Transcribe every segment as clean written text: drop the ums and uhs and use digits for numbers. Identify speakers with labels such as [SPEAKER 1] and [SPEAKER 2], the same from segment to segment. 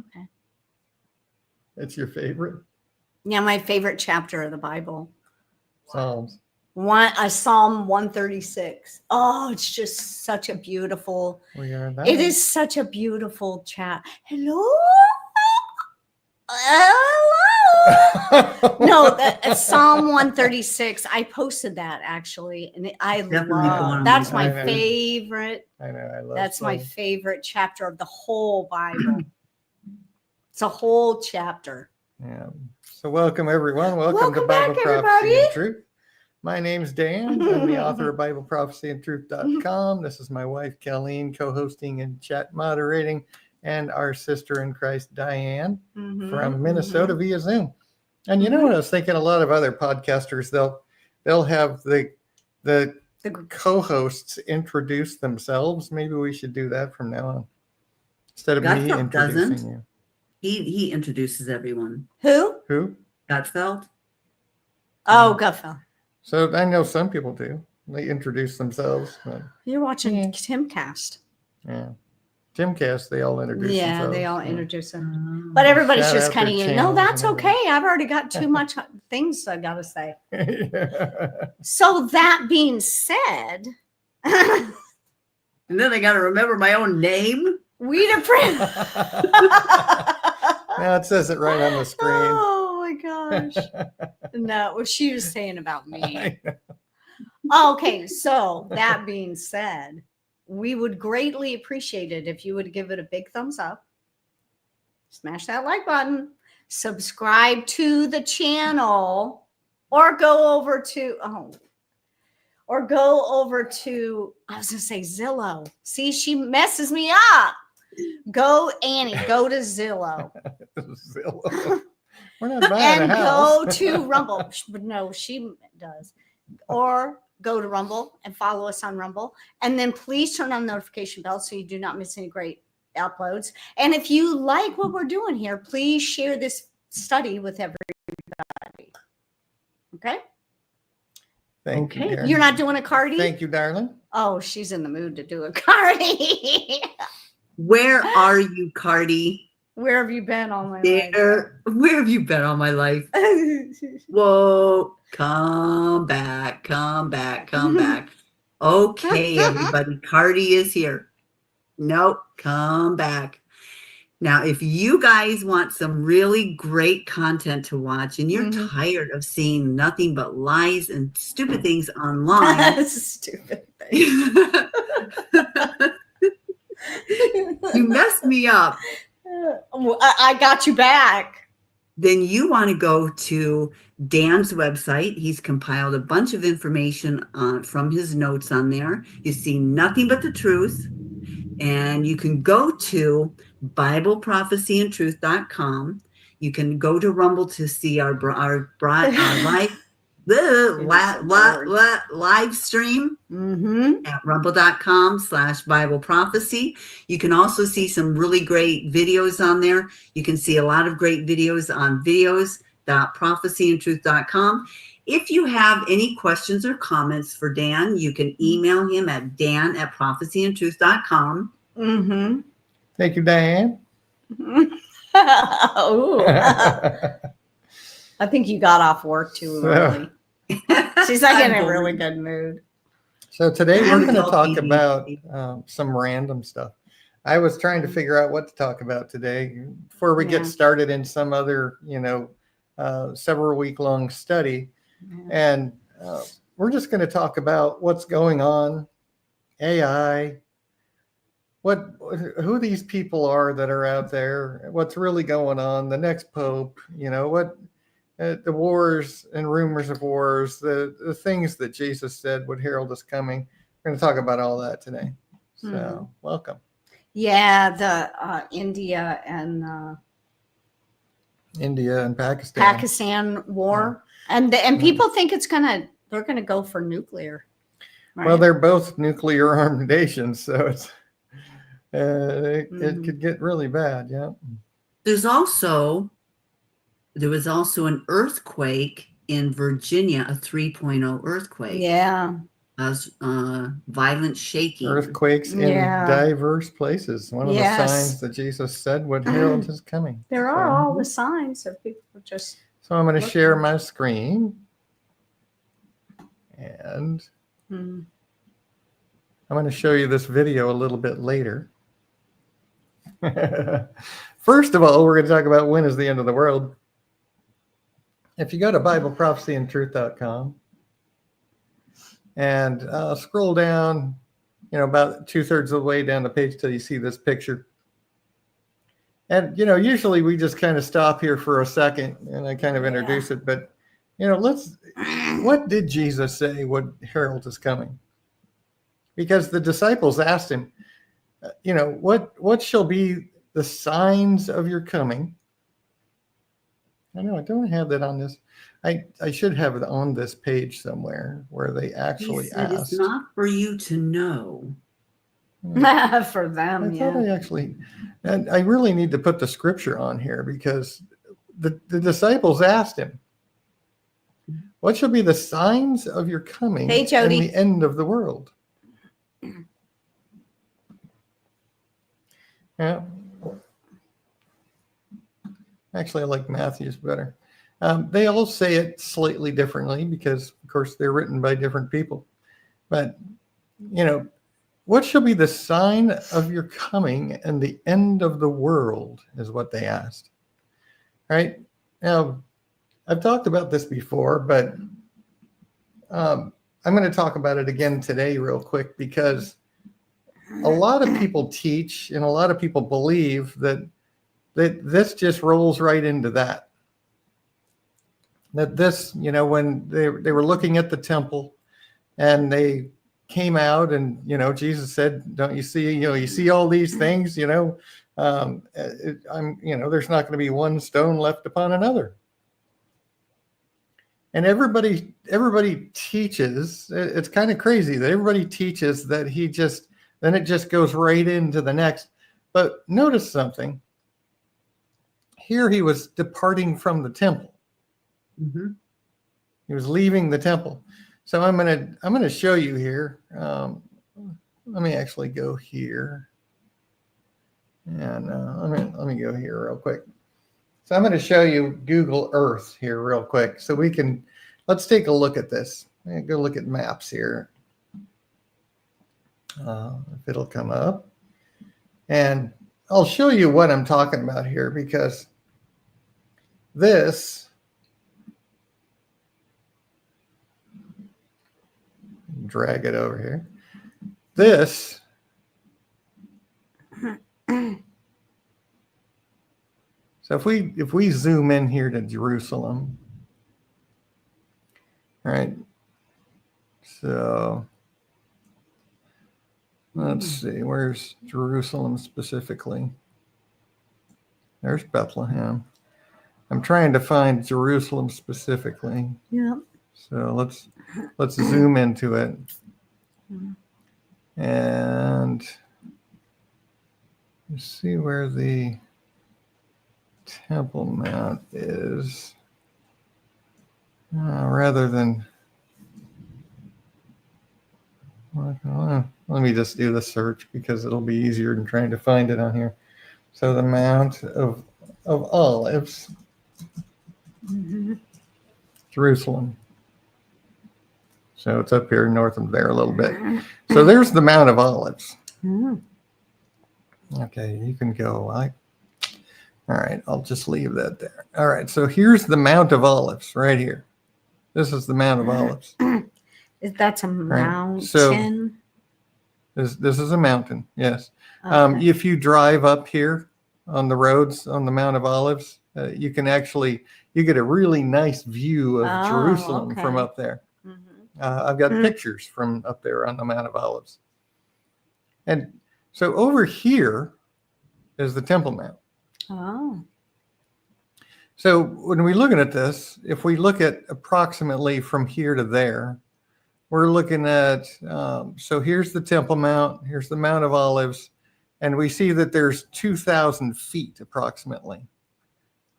[SPEAKER 1] Okay.
[SPEAKER 2] It's your favorite?
[SPEAKER 1] Yeah, my favorite chapter of the Bible.
[SPEAKER 2] Psalms.
[SPEAKER 1] Psalm 136. Oh, it's just such a beautiful.
[SPEAKER 2] We are that.
[SPEAKER 1] It is such a beautiful chat. Hello. No, Psalm 136. I posted that actually, and I love. That's my favorite.
[SPEAKER 2] I know. I love.
[SPEAKER 1] That's my favorite chapter of the whole Bible. It's a whole chapter.
[SPEAKER 2] Yeah. So welcome everyone. Welcome to
[SPEAKER 1] back,
[SPEAKER 2] Bible Prophecy and Truth. My name's Dan. I'm the author of BibleProphecyandTruth.com. This is my wife Colleen, co-hosting and chat moderating, and our sister in Christ Diane from Minnesota via Zoom. And you know what I was thinking? A lot of other podcasters they'll have the co-hosts introduce themselves. Maybe we should do that from now on instead of me introducing you.
[SPEAKER 3] He introduces everyone.
[SPEAKER 1] Who?
[SPEAKER 3] Gutfeld.
[SPEAKER 1] Oh, Gutfeld.
[SPEAKER 2] So I know some people do. They introduce themselves. But,
[SPEAKER 1] you're watching Timcast.
[SPEAKER 2] Yeah. Timcast, they all introduce themselves.
[SPEAKER 1] Yeah, they all introduce them. But everybody's just kind of, no, that's okay. I've already got too much things I got to say. So that being said.
[SPEAKER 3] And then I got to remember my own name.
[SPEAKER 1] Weeda Print.
[SPEAKER 2] Now it says it right on the screen.
[SPEAKER 1] Oh my gosh. No, what she was saying about me. Okay, so that being said, we would greatly appreciate it if you would give it a big thumbs up, smash that like button, subscribe to the channel, or go over to I was gonna say Zillow. See, she messes me up. Go, Annie, go to Zillow.
[SPEAKER 2] Zillow. We're not buying
[SPEAKER 1] and
[SPEAKER 2] a house.
[SPEAKER 1] Go to Rumble. No, she does. Or go to Rumble and follow us on Rumble. And then please turn on the notification bell so you do not miss any great uploads. And if you like what we're doing here, please share this study with everybody. Okay?
[SPEAKER 2] Thank you. Darren.
[SPEAKER 1] You're not doing a Cardi?
[SPEAKER 2] Thank you, darling.
[SPEAKER 1] Oh, she's in the mood to do a Cardi.
[SPEAKER 3] Where are you, Cardi?
[SPEAKER 1] Where have you been all my
[SPEAKER 3] life? Where have you been all my life? Whoa, come back. Okay, everybody, Cardi is here. Nope, come back. Now, if you guys want some really great content to watch and you're tired of seeing nothing but lies and stupid things online.
[SPEAKER 1] Stupid things.
[SPEAKER 3] You messed me up.
[SPEAKER 1] I got you back.
[SPEAKER 3] Then you want to go to Dan's website. He's compiled a bunch of information from his notes on there. You see nothing but the truth. And you can go to BibleProphecyandTruth.com. You can go to Rumble to see our live stream at rumble.com/BibleProphecy. You can also see some really great videos on there. You can see a lot of great videos on videos.prophecyandtruth.com. If you have any questions or comments for Dan, you can email him at dan@prophecyandtruth.com.
[SPEAKER 2] Thank you, Diane.
[SPEAKER 1] I think you got off work too early. She's like in a really good mood.
[SPEAKER 2] So today we're going to talk about some random stuff. I was trying to figure out what to talk about today before we get started in some other, several week-long study. And we're just going to talk about what's going on, AI, who these people are that are out there, what's really going on, the next pope, the wars and rumors of wars, the things that Jesus said would herald us coming. We're going to talk about all that today. So welcome.
[SPEAKER 1] Yeah, the India and Pakistan war. And people think they're gonna go for nuclear.
[SPEAKER 2] Right? Well, they're both nuclear armed nations, so it could get really bad. Yeah.
[SPEAKER 3] There was also an earthquake in Virginia, a 3.0 earthquake.
[SPEAKER 1] Yeah.
[SPEAKER 3] violent shaking.
[SPEAKER 2] Earthquakes in diverse places. One of the signs that Jesus said would herald his coming.
[SPEAKER 1] There are all the signs of people just.
[SPEAKER 2] So I'm going to share my screen. And I'm going to show you this video a little bit later. First of all, we're going to talk about when is the end of the world. If you go to BibleProphecyandTruth.com and scroll down, about 2/3 of the way down the page till you see this picture. And, usually we just kind of stop here for a second and I kind of introduce it. But, what did Jesus say would herald his coming? Because the disciples asked him, what shall be the signs of your coming? I know I don't have that on this. I should have it on this page somewhere where they actually asked.
[SPEAKER 3] It's not for you to know.
[SPEAKER 1] For them,
[SPEAKER 2] I thought and I really need to put the scripture on here because the disciples asked him, what shall be the signs of your coming and the end of the world? Yeah. Actually, I like Matthew's better. They all say it slightly differently because, of course, they're written by different people. But, what shall be the sign of your coming and the end of the world is what they asked. Right? Now, I've talked about this before, but I'm going to talk about it again today real quick because a lot of people teach and a lot of people believe that this just rolls right into that. That this, when they were looking at the temple and they came out and, Jesus said, don't you see, you see all these things, there's not going to be one stone left upon another. And everybody teaches, it's kind of crazy that everybody teaches that then it just goes right into the next. But notice something. Here he was departing from the temple. Mm-hmm. He was leaving the temple. So I'm gonna show you here. Let me actually go here, and let me go here real quick. So I'm going to show you Google Earth here real quick, so let's take a look at this. Go look at maps here. If it'll come up, and I'll show you what I'm talking about here because this. Drag it over here. This so if we zoom in here to Jerusalem, all right, so let's see, where's Jerusalem specifically? There's Bethlehem. I'm trying to find Jerusalem specifically.
[SPEAKER 1] Yeah.
[SPEAKER 2] So let's zoom into it. And you see where the Temple Mount is. Rather than, let me just do the search because it'll be easier than trying to find it on here. So the Mount of Olives, Jerusalem. So it's up here north of there a little bit. So there's the Mount of Olives. Okay, you can go. All right, I'll just leave that there. All right, so here's the Mount of Olives right here. This is the Mount of Olives.
[SPEAKER 1] That's a mountain.
[SPEAKER 2] Right. So this is a mountain, yes. Okay. If you drive up here on the roads on the Mount of Olives, you get a really nice view of Jerusalem from up there. I've got pictures from up there on the Mount of Olives. And so over here is the Temple Mount.
[SPEAKER 1] Oh.
[SPEAKER 2] So when we're looking at this, if we look at approximately from here to there, we're looking at, so here's the Temple Mount, here's the Mount of Olives, and we see that there's 2,000 feet approximately,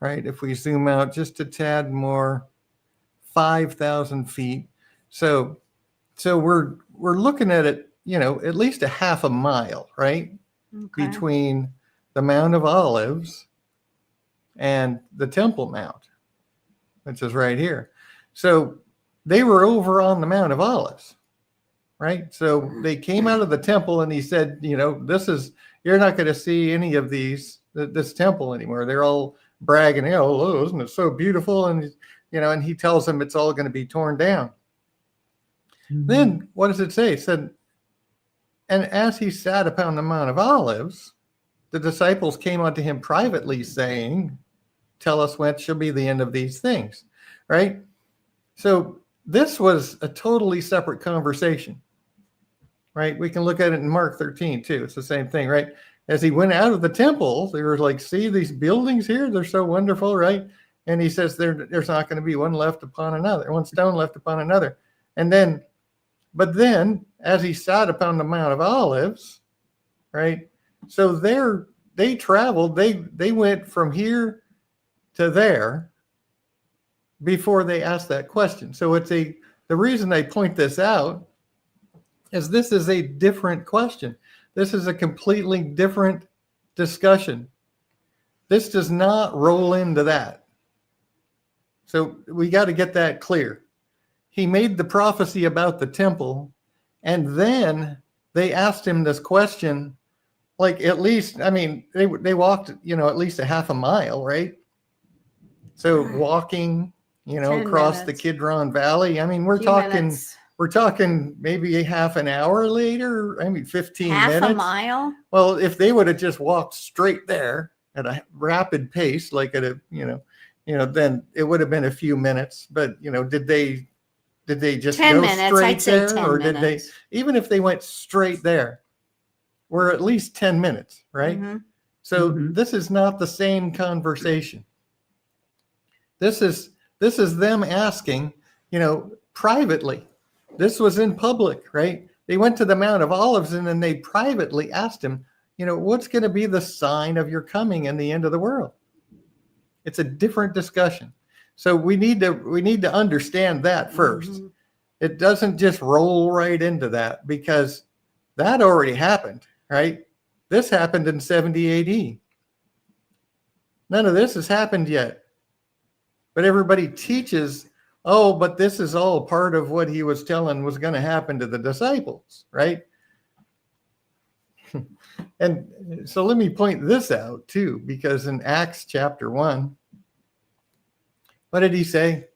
[SPEAKER 2] right? If we zoom out just a tad more, 5,000 feet. So we're we're looking at it, at least a half a mile, right?
[SPEAKER 1] Okay.
[SPEAKER 2] Between the Mount of Olives and the Temple Mount, which is right here. So they were over on the Mount of Olives, right? So they came out of the temple and he said, you're not going to see any of this temple anymore. They're all bragging, oh, isn't it so beautiful? And, and he tells them it's all going to be torn down. Mm-hmm. Then what does it say? It said, and as he sat upon the Mount of Olives, the disciples came unto him privately saying, tell us when shall be the end of these things, right? So this was a totally separate conversation, right? We can look at it in Mark 13 too. It's the same thing, right? As he went out of the temple, they were like, see these buildings here? They're so wonderful, right? And he says there's not going to be one left upon another, one stone left upon another. But then as he sat upon the Mount of Olives, right? So they traveled, they went from here to there before they asked that question. So the reason I point this out is this is a different question. This is a completely different discussion. This does not roll into that. So we got to get that clear. He made the prophecy about the temple, and then they asked him this question, like at least, they walked, at least a half a mile, right? So walking, across the Kidron Valley. We're talking maybe a half an hour later, 15 minutes.
[SPEAKER 1] Half a mile?
[SPEAKER 2] Well, if they would have just walked straight there at a rapid pace, like at a, then it would have been a few minutes. But, did they just
[SPEAKER 1] 10
[SPEAKER 2] go
[SPEAKER 1] minutes,
[SPEAKER 2] straight
[SPEAKER 1] I'd say
[SPEAKER 2] there?
[SPEAKER 1] 10
[SPEAKER 2] Or
[SPEAKER 1] minutes.
[SPEAKER 2] did they, even if they went straight there, we're at least 10 minutes, right?
[SPEAKER 1] Mm-hmm.
[SPEAKER 2] So this is not the same conversation. This is them asking, privately. This was in public, right? They went to the Mount of Olives and then they privately asked him, what's going to be the sign of your coming and the end of the world? It's a different discussion. So we need to understand that first. Mm-hmm. It doesn't just roll right into that because that already happened, right? This happened in 70 AD. None of this has happened yet. But everybody teaches, but this is all part of what he was telling was going to happen to the disciples, right? And so let me point this out too, because in Acts chapter 1, what did he say?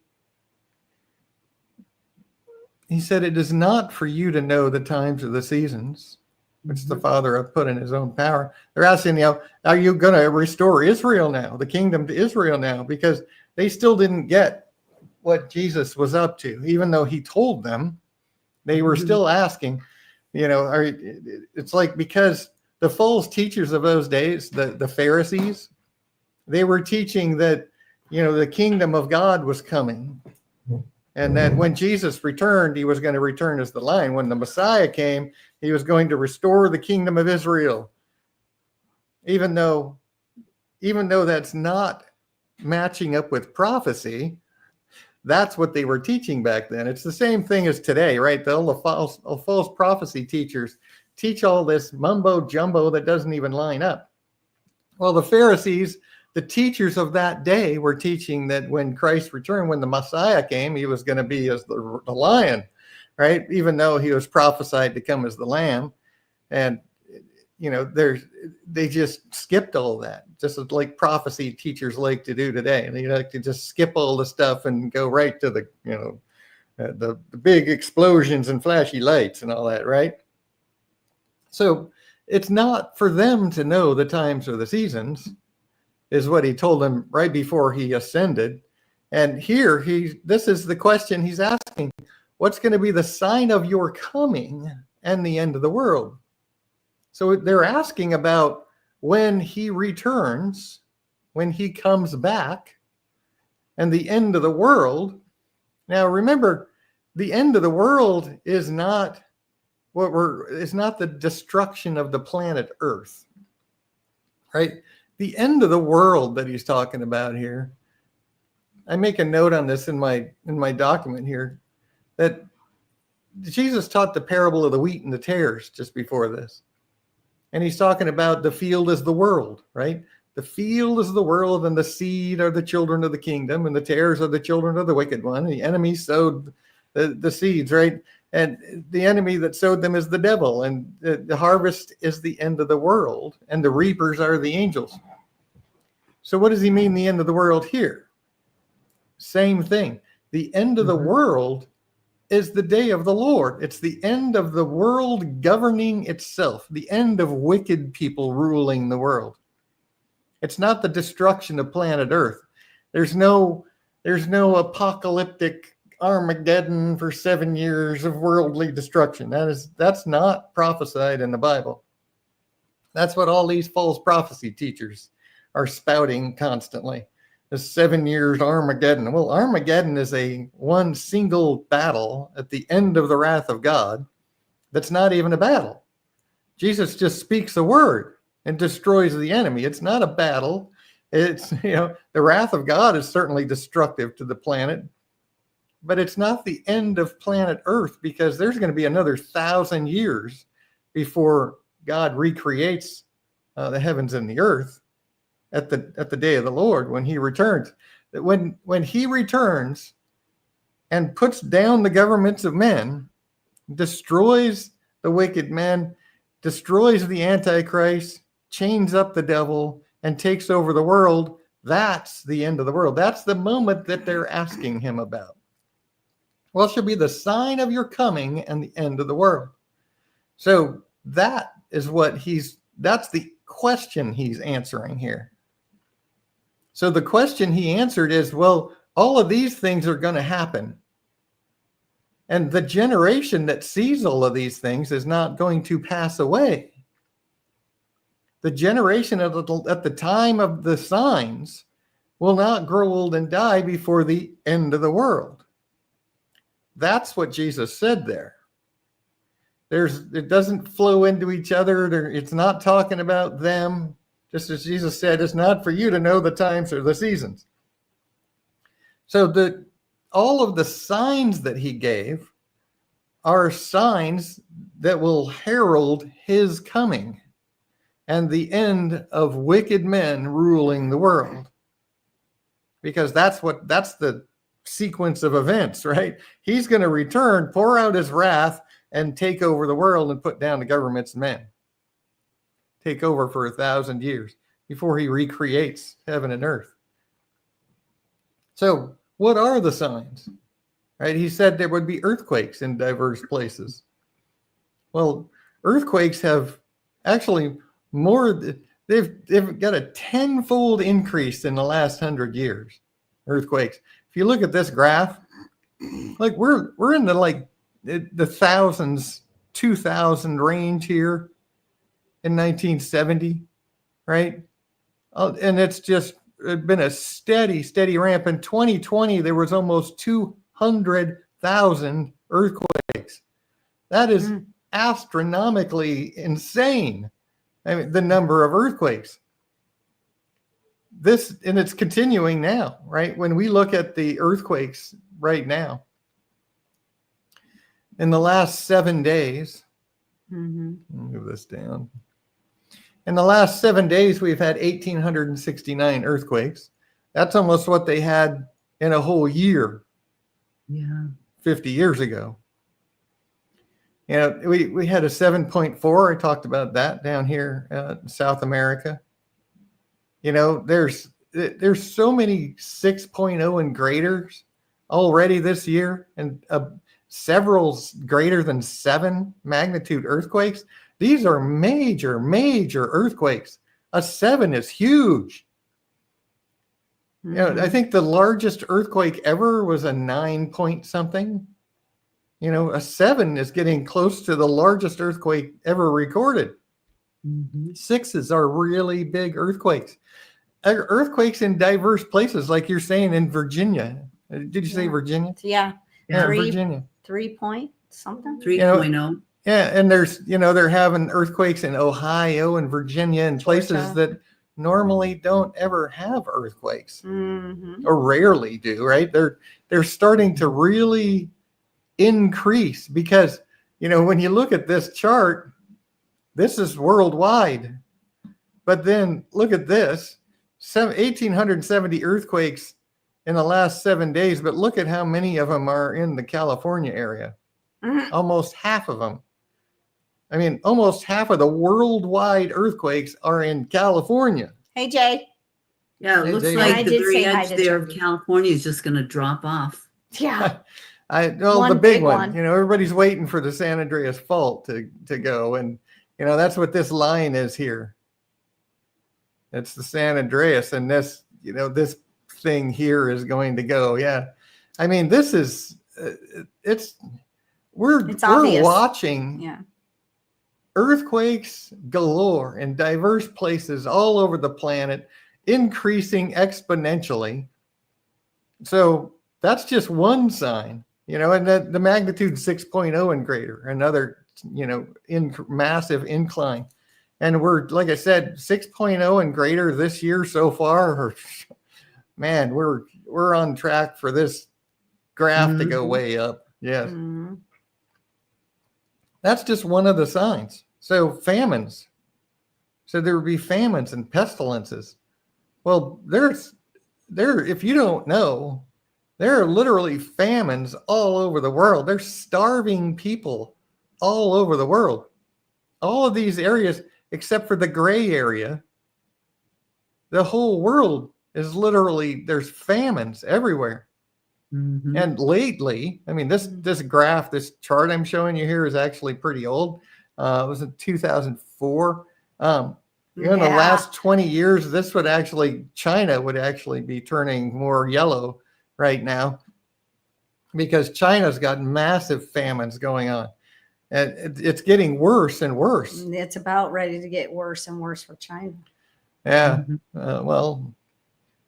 [SPEAKER 2] He said, it is not for you to know the times or the seasons, which the Father hath put in his own power. They're asking, are you going to restore Israel now, the kingdom to Israel now? Because they still didn't get what Jesus was up to, even though he told them. They were still asking, it's like, because the false teachers of those days, the Pharisees, they were teaching that, the kingdom of God was coming. And that when Jesus returned, he was going to return as the Lion. When the Messiah came, he was going to restore the kingdom of Israel. Even though that's not matching up with prophecy, that's what they were teaching back then. It's the same thing as today, right? All the false prophecy teachers teach all this mumbo jumbo that doesn't even line up. Well, the Pharisees, the teachers of that day, were teaching that when Christ returned, when the Messiah came, he was going to be as the Lion, right? Even though he was prophesied to come as the Lamb. And they just skipped all that, just like prophecy teachers like to do today. They like to just skip all the stuff and go right to the big explosions and flashy lights and all that, right? So it's not for them to know the times or the seasons, is what he told them right before he ascended. And here this is the question he's asking: what's going to be the sign of your coming and the end of the world? So they're asking about when he returns, when he comes back, and the end of the world. Now, remember, the end of the world is not the destruction of the planet Earth, right? The end of the world that he's talking about here. I make a note on this in my document here, that Jesus taught the parable of the wheat and the tares just before this. And he's talking about the field as the world, right? The field is the world, and the seed are the children of the kingdom, and the tares are the children of the wicked one. The enemy sowed the seeds, right? And the enemy that sowed them is the devil, and the harvest is the end of the world, and the reapers are the angels. So what does he mean, the end of the world here? Same thing. The end of the world is the day of the Lord. It's the end of the world governing itself, the end of wicked people ruling the world. It's not the destruction of planet Earth. There's no apocalyptic Armageddon for 7 years of worldly destruction. That's not prophesied in the Bible. That's what all these false prophecy teachers are spouting constantly. The 7 years Armageddon. Well, Armageddon is one single battle at the end of the wrath of God. That's not even a battle. Jesus just speaks a word and destroys the enemy. It's not a battle. It's, the wrath of God is certainly destructive to the planet, but it's not the end of planet Earth, because there's going to be another 1,000 years before God recreates the heavens and the earth at the day of the Lord, when he returns. When he returns and puts down the governments of men, destroys the wicked men, destroys the Antichrist, chains up the devil, and takes over the world, that's the end of the world. That's the moment that they're asking him about. Well, it shall be the sign of your coming and the end of the world. So that's the question he's answering here. So the question he answered is, well, all of these things are going to happen. And the generation that sees all of these things is not going to pass away. The generation at the time of the signs will not grow old and die before the end of the world. That's what Jesus said there. It doesn't flow into each other. It's not talking about them. Just as Jesus said, it's not for you to know the times or the seasons. So all of the signs that he gave are signs that will herald his coming and the end of wicked men ruling the world. Because that's the sequence of events, right? He's going to return, pour out his wrath, and take over the world and put down the governments and men. Take over for 1,000 years before he recreates heaven and earth. So what are the signs? Right? He said there would be earthquakes in diverse places. Well, earthquakes have actually they've got a tenfold increase in the last 100 years. Earthquakes. If you look at this graph, like we're in the thousands, 2,000 range here in 1970, right? And it's just been a steady ramp. In 2020, there was almost 200,000 earthquakes. That is astronomically insane. I mean, the number of earthquakes. And it's continuing now, right? When we look at the earthquakes right now, in the last 7 days, move this down. In the last 7 days, we've had 1,869 earthquakes. That's almost what they had in a whole year.
[SPEAKER 3] Yeah. 50
[SPEAKER 2] years ago. We had a 7.4. I talked about that down here in South America. There's so many 6.0 and greaters already this year, and several greater than 7 magnitude earthquakes. These are major earthquakes. A 7 is huge. I think the largest earthquake ever was a 9 point something. A 7 is getting close to the largest earthquake ever recorded. 6s are really big earthquakes. Earthquakes in diverse places, like you're saying in Virginia. Did you say Virginia?
[SPEAKER 1] Yeah.
[SPEAKER 2] Virginia.
[SPEAKER 1] 3 point something?
[SPEAKER 3] 3.0.
[SPEAKER 2] Yeah, and there's, they're having earthquakes in Ohio and Virginia and places that normally don't ever have earthquakes or rarely do, right? They're starting to really increase, because, when you look at this chart, this is worldwide. But then look at this, 1,870 earthquakes in the last 7 days, but look at how many of them are in the California area. Almost half of them. I mean, almost half of the worldwide earthquakes are in California.
[SPEAKER 1] Hey, Jay.
[SPEAKER 3] Yeah, it looks
[SPEAKER 2] Jay,
[SPEAKER 3] like
[SPEAKER 1] I
[SPEAKER 3] the
[SPEAKER 1] did
[SPEAKER 3] very
[SPEAKER 1] say hi
[SPEAKER 3] edge
[SPEAKER 1] to
[SPEAKER 3] there of
[SPEAKER 1] Jody.
[SPEAKER 3] California is just going to drop off.
[SPEAKER 1] Yeah.
[SPEAKER 2] The
[SPEAKER 1] One
[SPEAKER 2] big
[SPEAKER 1] big
[SPEAKER 2] one.
[SPEAKER 1] one.
[SPEAKER 2] Everybody's waiting for the San Andreas Fault to go, and that's what this line is here. It's the San Andreas, and this this thing here is going to go. Yeah, I mean, this is we're
[SPEAKER 1] obvious.
[SPEAKER 2] watching earthquakes galore in diverse places all over the planet, increasing exponentially. So that's just one sign, and the magnitude 6.0 and greater, another, massive incline. And we're, like I said, 6.0 and greater this year so far. Man, we're on track for this graph to go way up. Yes.
[SPEAKER 1] Mm-hmm.
[SPEAKER 2] That's just one of the signs. So famines. So there would be famines and pestilences. Well, if you don't know, there are literally famines all over the world. There's starving people all over the world. All of these areas, except for the gray area, the whole world is literally, there's famines everywhere.
[SPEAKER 3] Mm-hmm.
[SPEAKER 2] And lately, I mean, this graph, this chart I'm showing you here is actually pretty old. It was in 2004. In the last 20 years, China would actually be turning more yellow right now, because China's got massive famines going on. And it's getting worse and worse.
[SPEAKER 1] It's about ready to get worse and worse for China.
[SPEAKER 2] Yeah. Well,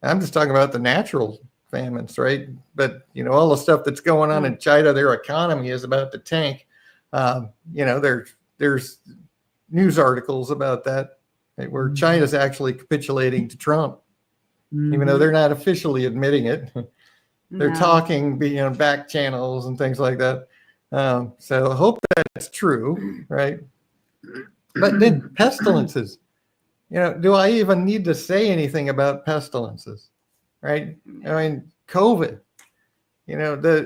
[SPEAKER 2] I'm just talking about the natural famines, right? But, all the stuff that's going on in China, their economy is about to tank. There's news articles about that, right, where China's actually capitulating to Trump, even though they're not officially admitting it. They're talking, back channels and things like that. So I hope that's true, right? But then pestilences, do I even need to say anything about pestilences, right? I mean, COVID,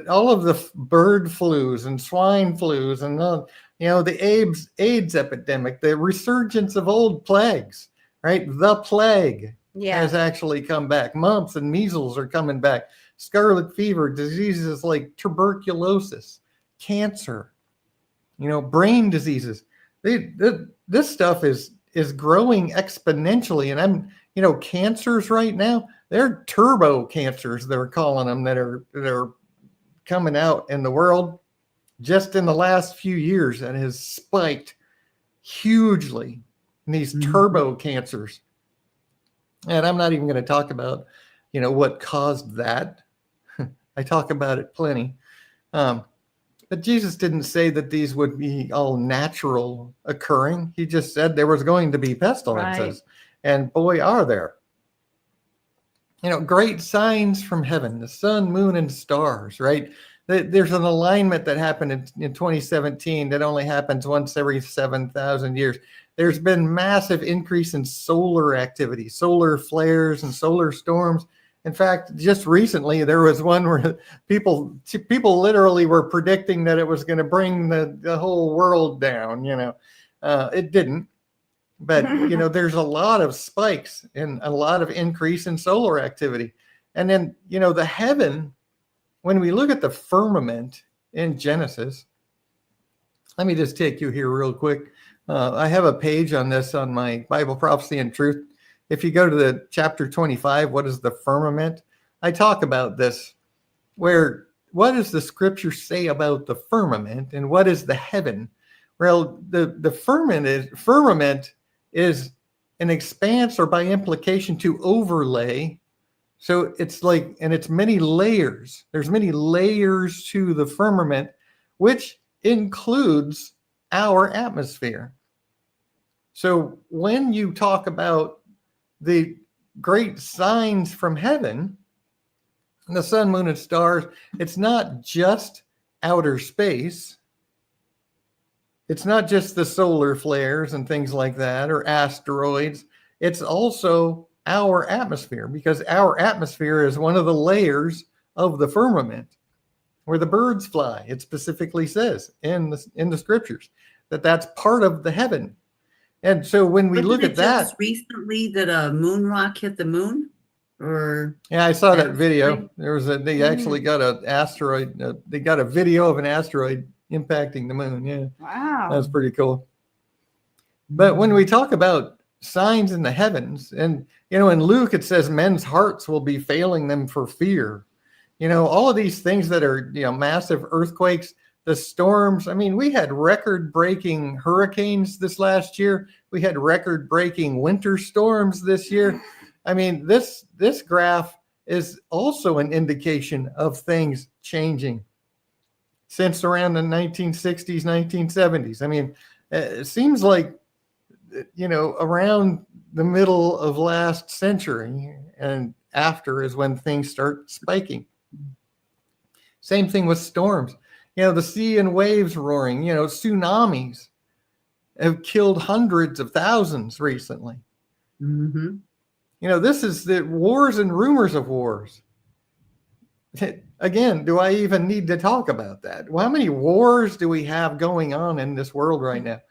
[SPEAKER 2] all of the bird flus and swine flus and the AIDS epidemic, the resurgence of old plagues, right? The plague has actually come back. Mumps and measles are coming back. Scarlet fever, diseases like tuberculosis, cancer, brain diseases. This stuff is growing exponentially. And cancers right now, they're turbo cancers, they're calling them, that are coming out in the world just in the last few years, that has spiked hugely in these turbo cancers. And I'm not even going to talk about, what caused that. I talk about it plenty. But Jesus didn't say that these would be all natural occurring. He just said there was going to be pestilences. Right. And boy, are there. Great signs from heaven, the sun, moon, and stars, right? There's an alignment that happened in 2017 that only happens once every 7,000 years. There's been massive increase in solar activity, solar flares and solar storms. In fact, just recently, there was one where people literally were predicting that it was going to bring the whole world down. It didn't. But, there's a lot of spikes and a lot of increase in solar activity. And then, the heaven, when we look at the firmament in Genesis, let me just take you here real quick. I have a page on this on my Bible Prophecy and Truth. If you go to the chapter 25, what is the firmament? I talk about this, where what does the scripture say about the firmament and what is the heaven? Well, the firmament is an expanse, or by implication to overlay. So it's like, and it's many layers. There's many layers to the firmament, which includes our atmosphere. So when you talk about the great signs from heaven, the sun, moon, and stars, it's not just outer space. It's not just the solar flares and things like that, or asteroids. It's also our atmosphere, because our atmosphere is one of the layers of the firmament where the birds fly. It specifically says in the scriptures that that's part of the heaven. And so when we look at that,
[SPEAKER 3] just recently that a moon rock hit the moon, or
[SPEAKER 2] yeah, I saw that video. They actually got an asteroid. They got a video of an asteroid impacting the moon. Yeah,
[SPEAKER 1] Wow,
[SPEAKER 2] that's pretty cool. But when we talk about signs in the heavens, and in Luke it says men's hearts will be failing them for fear. All of these things that are massive earthquakes, the storms. I mean, we had record-breaking hurricanes this last year. We had record-breaking winter storms this year. I mean, this graph is also an indication of things changing since around the 1960s, 1970s. I mean, it seems like, around the middle of last century and after is when things start spiking. Same thing with storms. The sea and waves roaring, tsunamis have killed hundreds of thousands recently.
[SPEAKER 3] Mm-hmm.
[SPEAKER 2] This is the wars and rumors of wars. Again, do I even need to talk about that? Well, how many wars do we have going on in this world right now?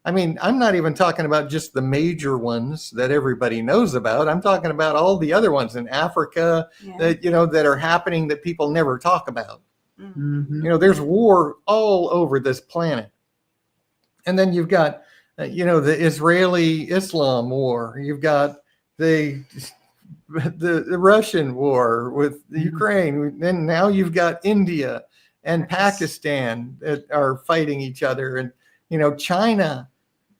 [SPEAKER 2] I mean, I'm not even talking about just the major ones that everybody knows about. I'm talking about all the other ones in Africa that, that are happening that people never talk about.
[SPEAKER 3] Mm-hmm.
[SPEAKER 2] There's war all over this planet. And then you've got, the Israeli-Islam war. You've got the Russian war with the Ukraine. And now you've got India and Pakistan that are fighting each other. And, China,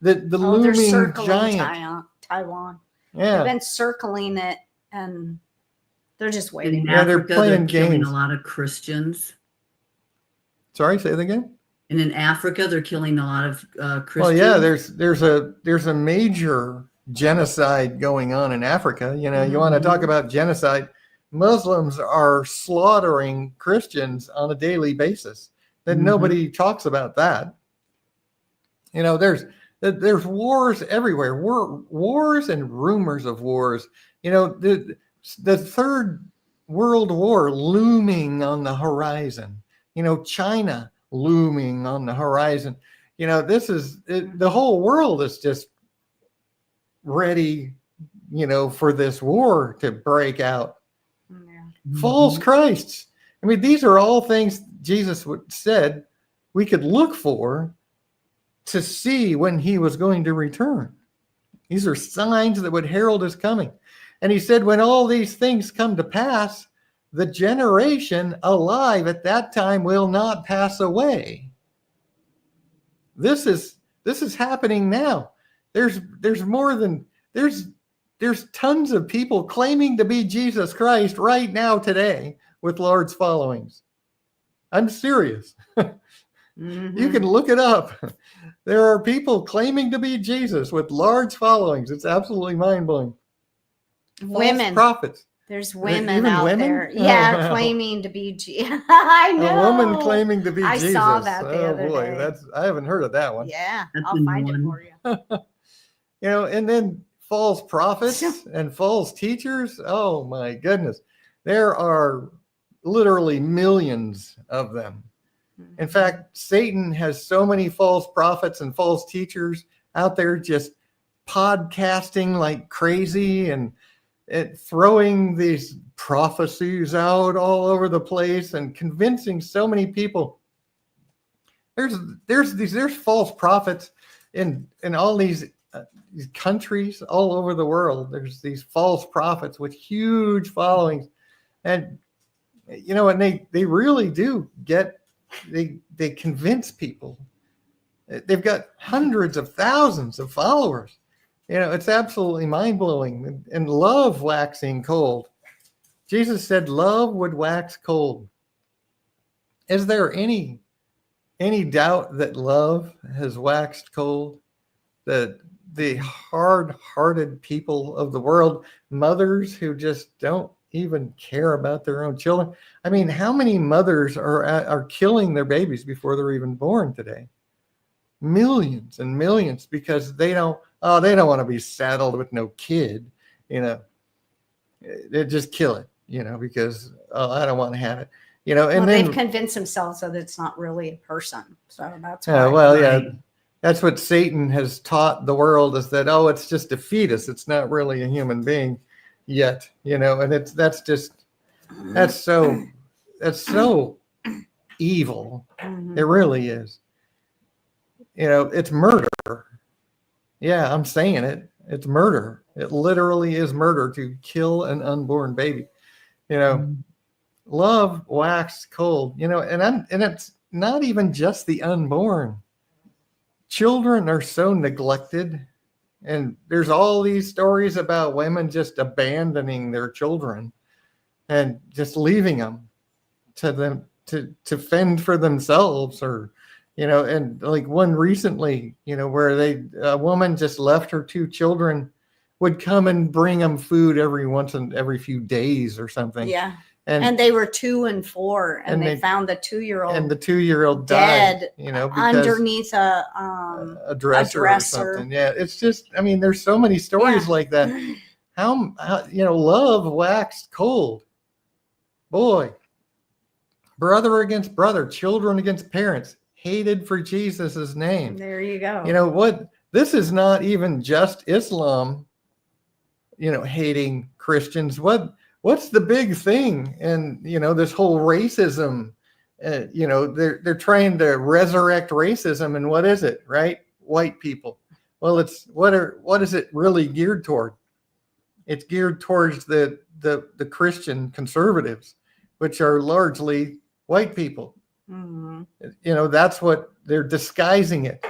[SPEAKER 2] the looming giant.
[SPEAKER 1] Taiwan.
[SPEAKER 2] Yeah.
[SPEAKER 1] They've been circling it, and they're just waiting.
[SPEAKER 3] In
[SPEAKER 2] Yeah, they're
[SPEAKER 3] Africa,
[SPEAKER 2] playing
[SPEAKER 3] killing
[SPEAKER 2] games.
[SPEAKER 3] a lot of Christians.
[SPEAKER 2] Sorry, say that again?
[SPEAKER 3] And in Africa, they're killing a lot of Christians.
[SPEAKER 2] Well, yeah, there's a major genocide going on in Africa. You want to talk about genocide? Muslims are slaughtering Christians on a daily basis. That nobody talks about that. There's wars everywhere. Wars and rumors of wars. The Third World War looming on the horizon. China looming on the horizon. The whole world is just ready, for this war to break out.
[SPEAKER 1] Yeah.
[SPEAKER 2] False Christs. I mean, these are all things Jesus said we could look for to see when he was going to return. These are signs that would herald his coming. And he said, when all these things come to pass, the generation alive at that time will not pass away. This is happening now. There's tons of people claiming to be Jesus Christ right now today with large followings. I'm serious. You can look it up. There are people claiming to be Jesus with large followings. It's absolutely mind-blowing.
[SPEAKER 1] Women.
[SPEAKER 2] False prophets.
[SPEAKER 1] There's women
[SPEAKER 2] Even
[SPEAKER 1] out
[SPEAKER 2] women?
[SPEAKER 1] there.
[SPEAKER 2] Oh,
[SPEAKER 1] Yeah,
[SPEAKER 2] wow.
[SPEAKER 1] claiming to be Jesus. I know.
[SPEAKER 2] A woman claiming to be
[SPEAKER 1] I
[SPEAKER 2] Jesus.
[SPEAKER 1] saw that the other
[SPEAKER 2] boy,
[SPEAKER 1] day.
[SPEAKER 2] I haven't heard of that one.
[SPEAKER 1] Yeah,
[SPEAKER 3] That's
[SPEAKER 1] I'll
[SPEAKER 3] a new
[SPEAKER 1] find it
[SPEAKER 3] one.
[SPEAKER 1] for you.
[SPEAKER 2] And then false prophets and false teachers. Oh my goodness. There are literally millions of them. In fact, Satan has so many false prophets and false teachers out there just podcasting like crazy and throwing these prophecies out all over the place and convincing so many people. There's false prophets in all these countries all over the world. There's these false prophets with huge followings, and and they really do they convince people. They've got hundreds of thousands of followers. It's absolutely mind-blowing. And love waxing cold. Jesus said love would wax cold. Is there any doubt that love has waxed cold? That the hard-hearted people of the world, mothers who just don't even care about their own children. I mean, how many mothers are killing their babies before they're even born today? Millions and millions, because they don't want to be saddled with no kid, they just kill it, because I don't want to have it, and then
[SPEAKER 1] they've convinced themselves that it's not really a person. So that's
[SPEAKER 2] that's what Satan has taught the world, is that, it's just a fetus. It's not really a human being yet, and that's so evil. It really is. It's murder. Yeah, I'm saying it. It's murder. It literally is murder to kill an unborn baby. Love waxed cold, and it's not even just the unborn. Children are so neglected, and there's all these stories about women just abandoning their children and just leaving them to fend for themselves, or and like one recently, where a woman just left her 2 children, would come and bring them food every few days or something.
[SPEAKER 1] Yeah. And they were 2 and 4, and they found the 2-year-old.
[SPEAKER 2] And the 2-year-old
[SPEAKER 1] dead,
[SPEAKER 2] died,
[SPEAKER 1] underneath a
[SPEAKER 2] dresser or something. Yeah, it's just, there's so many stories like that. How love waxed cold. Boy, brother against brother, children against parents, hated for Jesus's name.
[SPEAKER 1] There you go.
[SPEAKER 2] What? This is not even just Islam, hating Christians. What's the big thing? And, this whole racism, they're trying to resurrect racism. And what is it, right? White people. Well, what is it really geared toward? It's geared towards the Christian conservatives, which are largely white people. Mm-hmm. That's what they're disguising it.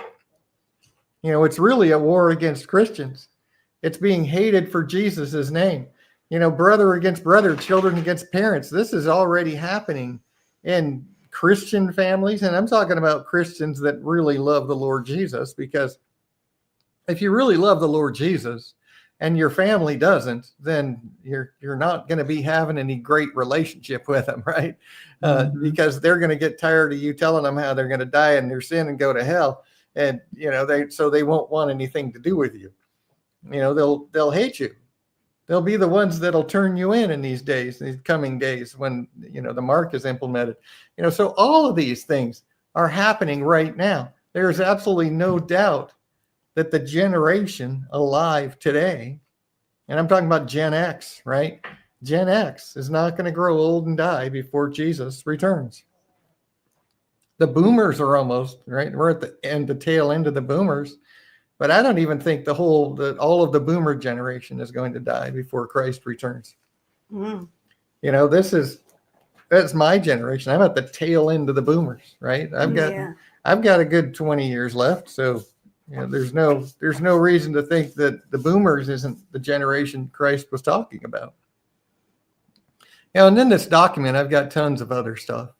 [SPEAKER 2] It's really a war against Christians. It's being hated for Jesus's name. Brother against brother, children against parents. This is already happening in Christian families. And I'm talking about Christians that really love the Lord Jesus, because if you really love the Lord Jesus and your family doesn't, then you're not going to be having any great relationship with them, right? Because they're going to get tired of you telling them how they're going to die in their sin and go to hell. And, they won't want anything to do with you. They'll hate you. They'll be the ones that'll turn you in these days, these coming days, when, the mark is implemented. So all of these things are happening right now. There's absolutely no doubt that the generation alive today, and I'm talking about Gen X, right? Gen X is not going to grow old and die before Jesus returns. The boomers are almost, right? We're at the tail end of the boomers. But I don't even think all of the boomer generation is going to die before Christ returns. Mm. That's my generation. I'm at the tail end of the boomers, right? I've got a good 20 years left. So there's no reason to think that the boomers isn't the generation Christ was talking about. And in this document, I've got tons of other stuff.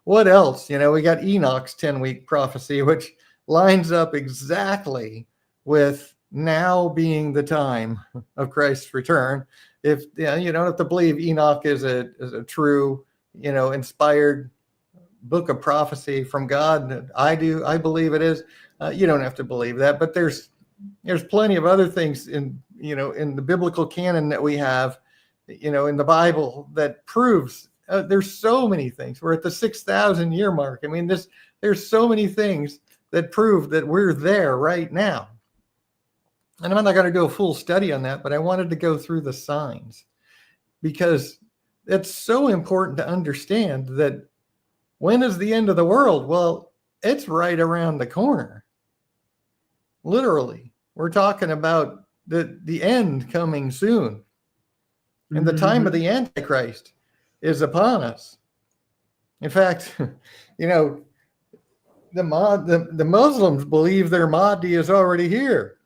[SPEAKER 2] What else? We got Enoch's 10-week prophecy, which lines up exactly with now being the time of Christ's return. If you don't have to believe Enoch is a true, inspired book of prophecy from God. I do. I believe it is. You don't have to believe that, but there's plenty of other things in the biblical canon that we have, in the Bible, that proves there's so many things. We're at the 6,000 year mark. There's so many things that prove that we're there right now. And I'm not going to do a full study on that, but I wanted to go through the signs, because it's so important to understand that when is the end of the world? Well, it's right around the corner. Literally, we're talking about the end coming soon. And the time of the Antichrist is upon us. In fact, the Muslims believe their Mahdi is already here,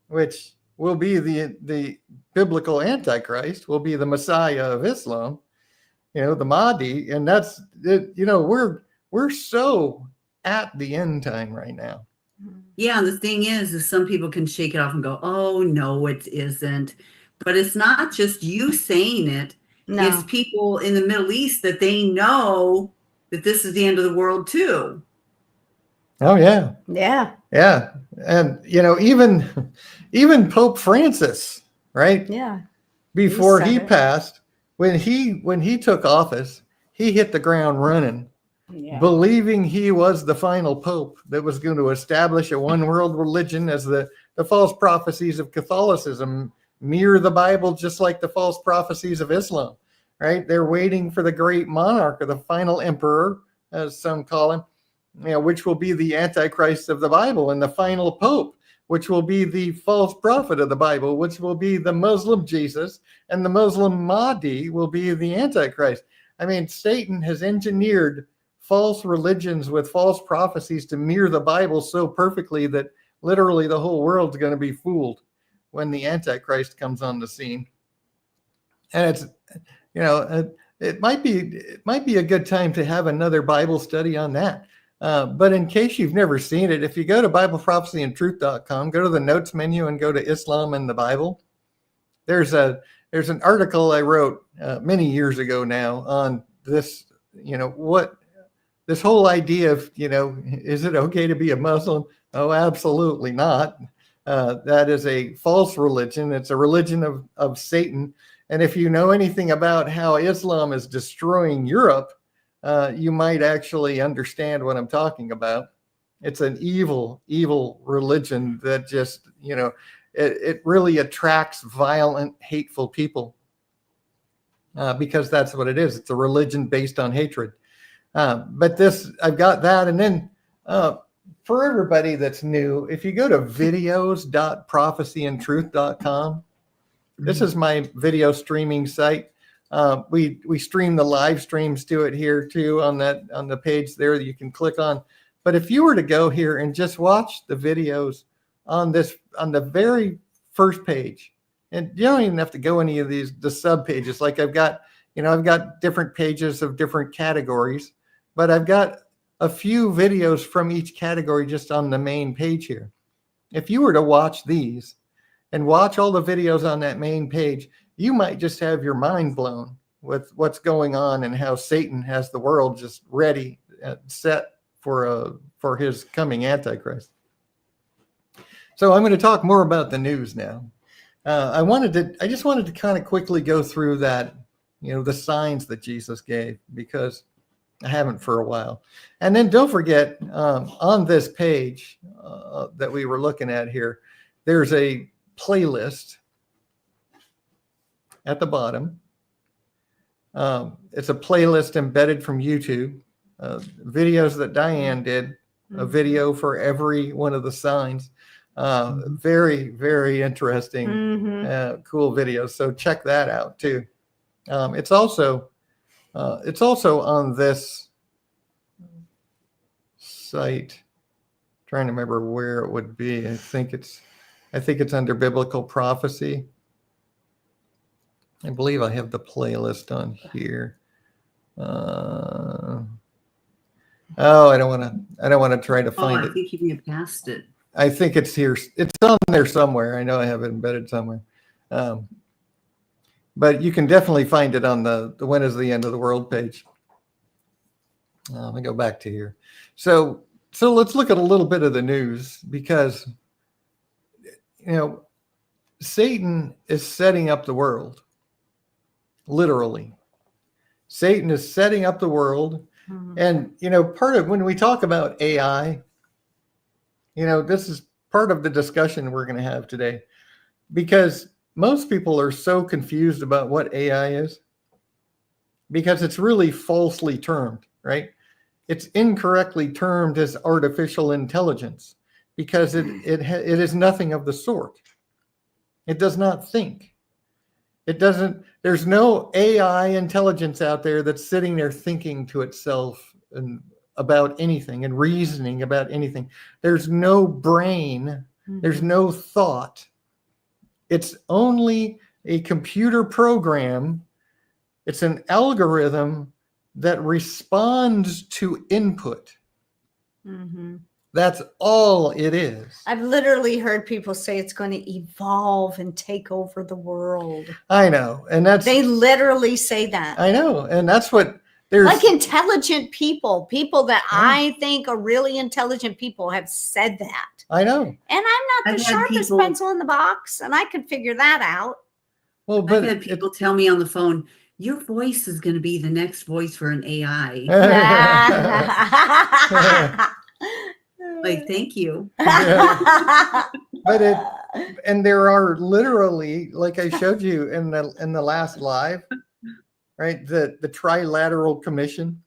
[SPEAKER 2] which will be the biblical Antichrist, will be the Messiah of Islam, the Mahdi. And that's, we're so at the end time right now.
[SPEAKER 3] Yeah, the thing is some people can shake it off and go, oh, no, it isn't. But it's not just you saying it.
[SPEAKER 1] No.
[SPEAKER 3] It's people in the Middle East that they know that this is the end of the world too.
[SPEAKER 2] Oh yeah.
[SPEAKER 1] Yeah.
[SPEAKER 2] Yeah. And even Pope Francis, right?
[SPEAKER 1] Yeah.
[SPEAKER 2] Before he
[SPEAKER 1] said it.
[SPEAKER 2] passed, when he took office, he hit the ground running,
[SPEAKER 1] Yeah.
[SPEAKER 2] believing he was the final pope that was going to establish a one world religion, as the false prophecies of Catholicism mirror the Bible, just like the false prophecies of Islam, right? They're waiting for the great monarch, or the final emperor, as some call him, which will be the Antichrist of the Bible, and the final pope, which will be the false prophet of the Bible, which will be the Muslim Jesus, and the Muslim Mahdi will be the Antichrist. I mean, Satan has engineered false religions with false prophecies to mirror the Bible so perfectly that literally the whole world's going to be fooled when the Antichrist comes on the scene. And it's, it might be a good time to have another Bible study on that. But in case you've never seen it, if you go to BibleProphecyandTruth.com, go to the notes menu and go to Islam and the Bible. There's an article I wrote many years ago now on this, what this whole idea of, is it okay to be a Muslim? Oh, absolutely not. That is a false religion. It's a religion of Satan. And if you know anything about how Islam is destroying Europe, you might actually understand what I'm talking about. It's an evil, evil religion that just, it really attracts violent, hateful people because that's what it is. It's a religion based on hatred. But this, I've got that. And then for everybody that's new, if you go to videos.prophecyandtruth.com, this is my video streaming site. We stream the live streams to it here too on the page there that you can click on. But if you were to go here and just watch the videos on the very first page, and you don't even have to go any of the sub pages. Like I've got different pages of different categories, but I've got a few videos from each category just on the main page here. If you were to watch these and watch all the videos on that main page, you might just have your mind blown with what's going on and how Satan has the world just ready, set for his coming Antichrist. So I'm going to talk more about the news now. I just wanted to kind of quickly go through that, the signs that Jesus gave, because I haven't for a while. And then don't forget, on this page that we were looking at here, there's a playlist at the bottom. It's a playlist embedded from YouTube, videos that Diane did, a video for every one of the signs. Very, very interesting, cool videos. So check that out too. It's also on this site. Trying to remember where it would be. I think it's under biblical prophecy. I believe I have the playlist on here. I don't want to try to find it.
[SPEAKER 3] I think you may have passed it.
[SPEAKER 2] I think it's here. It's on there somewhere. I know I have it embedded somewhere. But you can definitely find it on the When is the End of the World page. Let me go back to here. So let's look at a little bit of the news, because, Satan is setting up the world. Literally. Satan is setting up the world. And, part of when we talk about AI, this is part of the discussion we're going to have today, because most people are so confused about what AI is, because it's really falsely termed, right? It's incorrectly termed as artificial intelligence, because it is nothing of the sort. It does not think. There's no AI intelligence out there that's sitting there thinking to itself and about anything and reasoning about anything. There's no brain. There's no thought. It's only a computer program. It's an algorithm that responds to input. That's all it is.
[SPEAKER 1] I've literally heard people say it's going to evolve and take over the world.
[SPEAKER 2] I know. And
[SPEAKER 1] They literally say that.
[SPEAKER 2] I know. And that's what there's
[SPEAKER 1] like intelligent people that I think are really intelligent people have said that.
[SPEAKER 2] I know.
[SPEAKER 1] And I'm not the sharpest pencil in the box, and I could figure that out.
[SPEAKER 3] Well, but I've had people tell me on the phone, your voice is going to be the next voice for an AI. Like, thank you.
[SPEAKER 2] But and there are literally, like I showed you in the last live, right? The Trilateral Commission,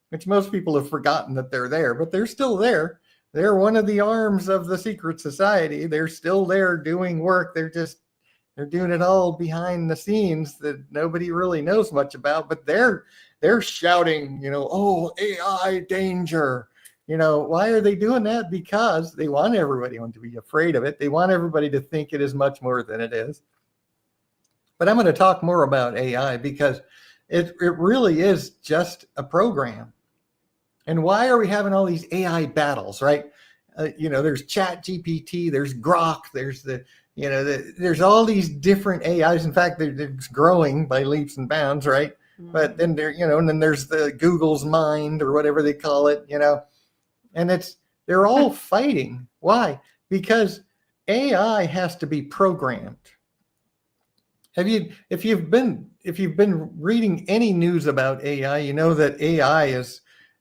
[SPEAKER 2] which most people have forgotten that they're there, but they're still there. They're one of the arms of the secret society. They're still there doing work. They're doing it all behind the scenes that nobody really knows much about, but they're shouting, oh, AI danger. Why are they doing that? Because they want everybody to be afraid of it. They want everybody to think it is much more than it is. But I'm going to talk more about AI because it really is just a program. And why are we having all these AI battles, right? There's Chat GPT, there's Grok, there's there's all these different AIs. In fact, it's growing by leaps and bounds, right? Mm-hmm. But then and then there's the Google's Mind or whatever they call it, and they're all fighting. Why? Because AI has to be programmed. If you've been reading any news about AI, you know that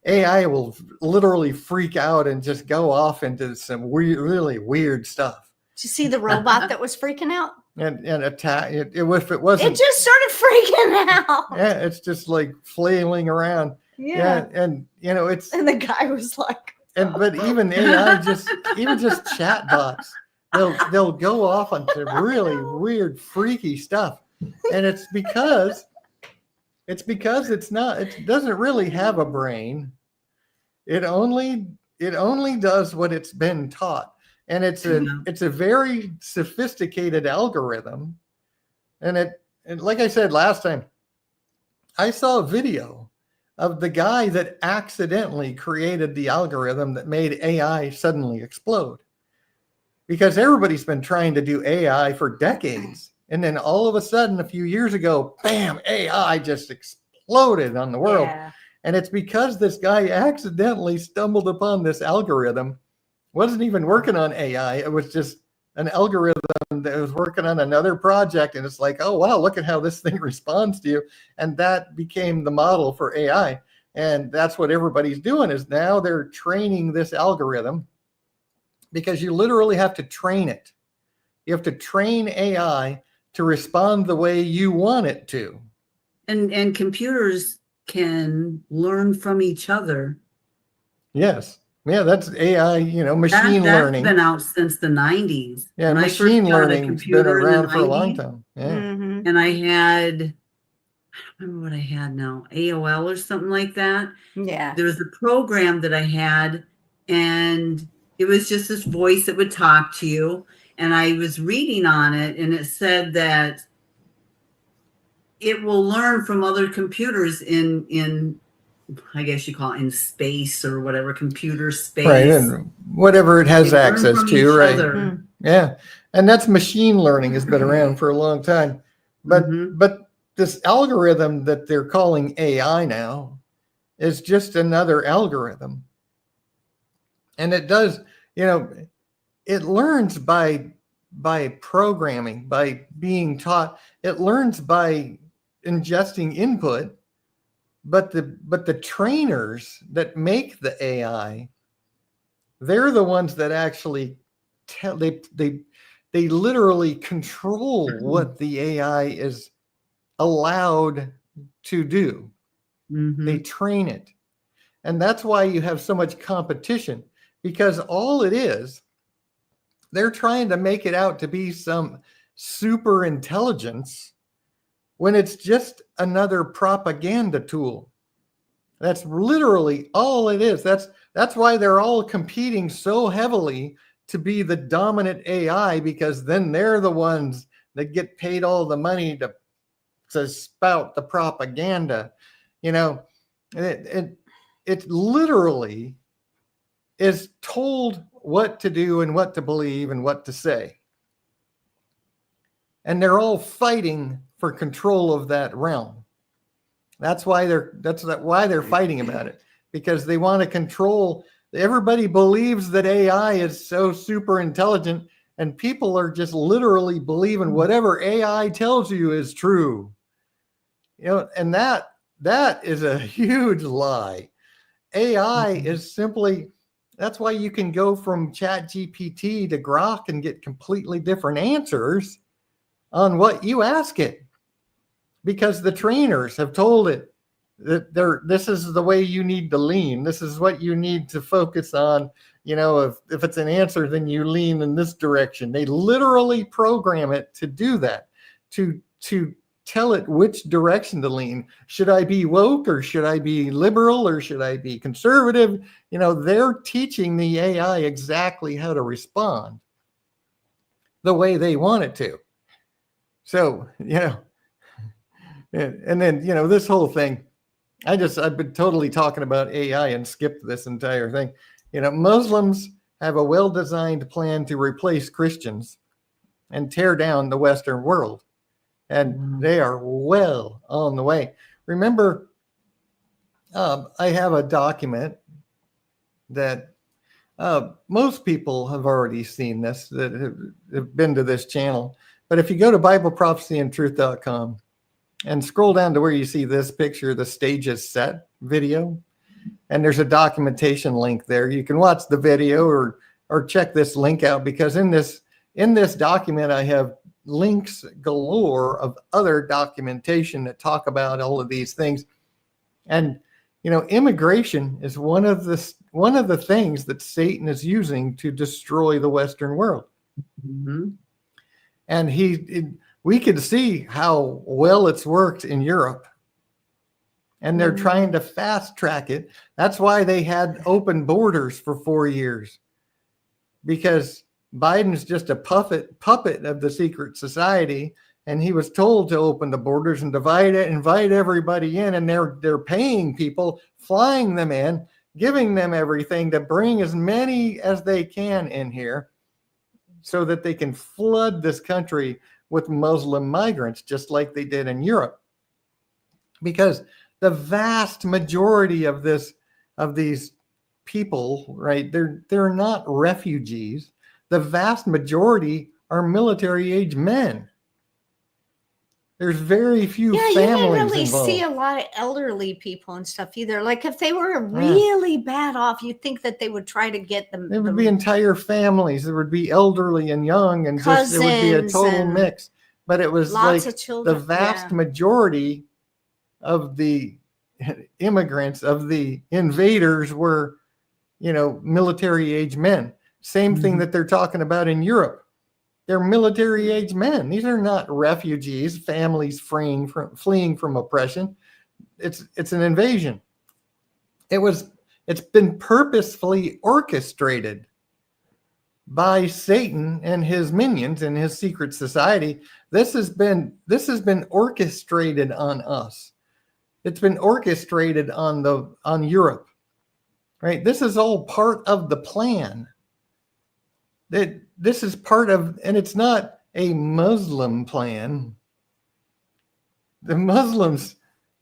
[SPEAKER 2] AI will literally freak out and just go off into some really weird stuff.
[SPEAKER 1] Did you see the robot that was freaking out?
[SPEAKER 2] And attack it if it wasn't.
[SPEAKER 1] It just started freaking out.
[SPEAKER 2] Yeah, it's just like flailing around.
[SPEAKER 1] Yeah.
[SPEAKER 2] And it's.
[SPEAKER 1] And the guy was like.
[SPEAKER 2] But even AI even just chat bots, they'll go off onto really weird, freaky stuff, and it doesn't really have a brain. It only does what it's been taught, and it's a very sophisticated algorithm, and like I said last time, I saw a video of the guy that accidentally created the algorithm that made AI suddenly explode. Because everybody's been trying to do AI for decades. And then all of a sudden, a few years ago, bam, AI just exploded on the world. Yeah. And it's because this guy accidentally stumbled upon this algorithm, wasn't even working on AI. It was just an algorithm that was working on another project. And it's like, oh, wow, look at how this thing responds to you. And that became the model for AI. And that's what everybody's doing is now they're training this algorithm because you literally have to train it. You have to train AI to respond the way you want it to.
[SPEAKER 3] And computers can learn from each other.
[SPEAKER 2] Yes. Yeah, that's AI, machine learning.
[SPEAKER 3] That's been out since the 90s.
[SPEAKER 2] Yeah, machine learning's been around for a long time. Yeah.
[SPEAKER 1] Mm-hmm.
[SPEAKER 3] And I don't remember what I had now, AOL or something like that.
[SPEAKER 1] Yeah.
[SPEAKER 3] There was a program that I had, and it was just this voice that would talk to you. And I was reading on it, and it said that it will learn from other computers in I guess you call it in space or whatever, computer space.
[SPEAKER 2] Right, and whatever it has access to, right? Mm-hmm. Yeah, and that's machine learning has been around for a long time. But but this algorithm that they're calling AI now is just another algorithm. And it does, it learns by programming, by being taught. It learns by ingesting input. But the trainers that make the AI, they're the ones that actually they literally control what the AI is allowed to do. Mm-hmm. They train it. And that's why you have so much competition, because all it is, they're trying to make it out to be some super intelligence when it's just another propaganda tool. That's literally all it is. That's why they're all competing so heavily to be the dominant AI, because then they're the ones that get paid all the money to spout the propaganda. It's literally is told what to do and what to believe and what to say. And they're all fighting for control of that realm. That's why they're fighting about it, because they want to control. Everybody believes that AI is so super intelligent, and people are just literally believing whatever AI tells you is true. And that is a huge lie. AI is simply, that's why you can go from ChatGPT to Grok and get completely different answers on what you ask it, because the trainers have told it that this is the way you need to lean. This is what you need to focus on. If it's an answer, then you lean in this direction. They literally program it to do that, to tell it which direction to lean. Should I be woke, or should I be liberal, or should I be conservative? They're teaching the AI exactly how to respond the way they want it to. So, and then, this whole thing, I've been totally talking about AI and skipped this entire thing. Muslims have a well-designed plan to replace Christians and tear down the Western world. And they are well on the way. Remember, I have a document that most people have already seen this, that have been to this channel. But if you go to BibleProphecyandTruth.com and scroll down to where you see this picture, the stage is set video, and there's a documentation link there. You can watch the video or check this link out, because in this document, I have links galore of other documentation that talk about all of these things. And immigration is one of the things that Satan is using to destroy the Western world. Mm-hmm. And we can see how well it's worked in Europe, and they're trying to fast track it. That's why they had open borders for 4 years, because Biden's just a puppet of the secret society, and he was told to open the borders and invite everybody in, and they're paying people, flying them in, giving them everything to bring as many as they can in here, so that they can flood this country with Muslim migrants, just like they did in Europe. Because the vast majority of these people, right, they're not refugees. The vast majority are military age men. There's very few families
[SPEAKER 1] you didn't really
[SPEAKER 2] involved.
[SPEAKER 1] See a lot of elderly people and stuff either. Like if they were really bad off, you'd think that they would try to get them.
[SPEAKER 2] There would be entire families. There would be elderly and young, and just it would be a total mix. But it was like the vast majority of the immigrants, of the invaders, were, military age men. Same thing that they're talking about in Europe. They're military age men. These are not refugees, families fleeing from oppression. It's an invasion. It's been purposefully orchestrated by Satan and his minions and his secret society. This has been orchestrated on us. It's been orchestrated on Europe. Right? This is all part of the plan. This is part of, and it's not a Muslim plan. The Muslims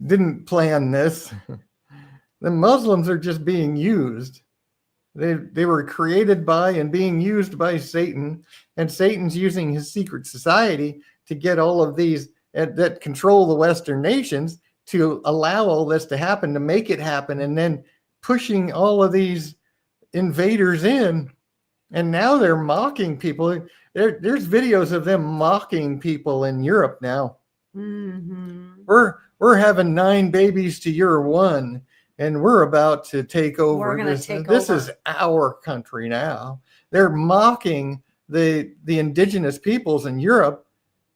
[SPEAKER 2] didn't plan this. The Muslims are just being used. They were created by and being used by Satan, and Satan's using his secret society to get all of these that control the Western nations to allow all this to happen, to make it happen, and then pushing all of these invaders in. And now they're mocking people. There's videos of them mocking people in Europe now. Mm-hmm. We're having 9 babies to your 1, and we're about to take over. This is our country now. They're mocking the indigenous peoples in Europe,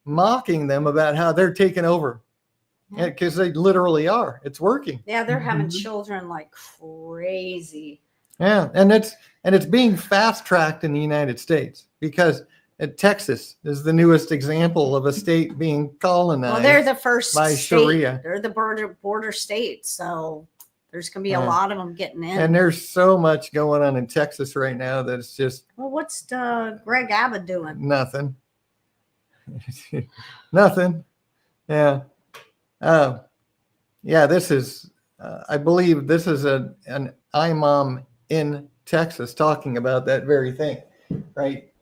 [SPEAKER 2] mocking them about how they're taking over. Because they literally are. It's working.
[SPEAKER 1] Yeah, they're having children like crazy.
[SPEAKER 2] Yeah, and it's being fast-tracked in the United States, because Texas is the newest example of a state being colonized.
[SPEAKER 1] Well, they're the first
[SPEAKER 2] by
[SPEAKER 1] state.
[SPEAKER 2] Sharia.
[SPEAKER 1] They're the border state. So There's going to be a lot of them getting in.
[SPEAKER 2] And there's so much going on in Texas right now that it's just.
[SPEAKER 1] Well, what's Greg Abbott doing?
[SPEAKER 2] Nothing. Nothing. Yeah. Yeah, this is, I believe this is an imam in Texas talking about that very thing, right?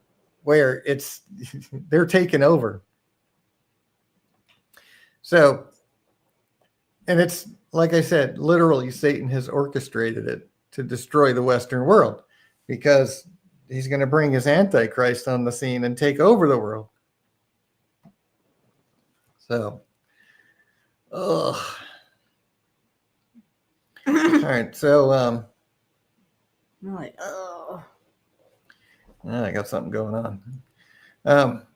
[SPEAKER 2] Where they're taking over. So, and it's, like I said, literally Satan has orchestrated it to destroy the Western world because he's going to bring his Antichrist on the scene and take over the world. So, all right. So,
[SPEAKER 1] Like, oh,
[SPEAKER 2] I got something going on.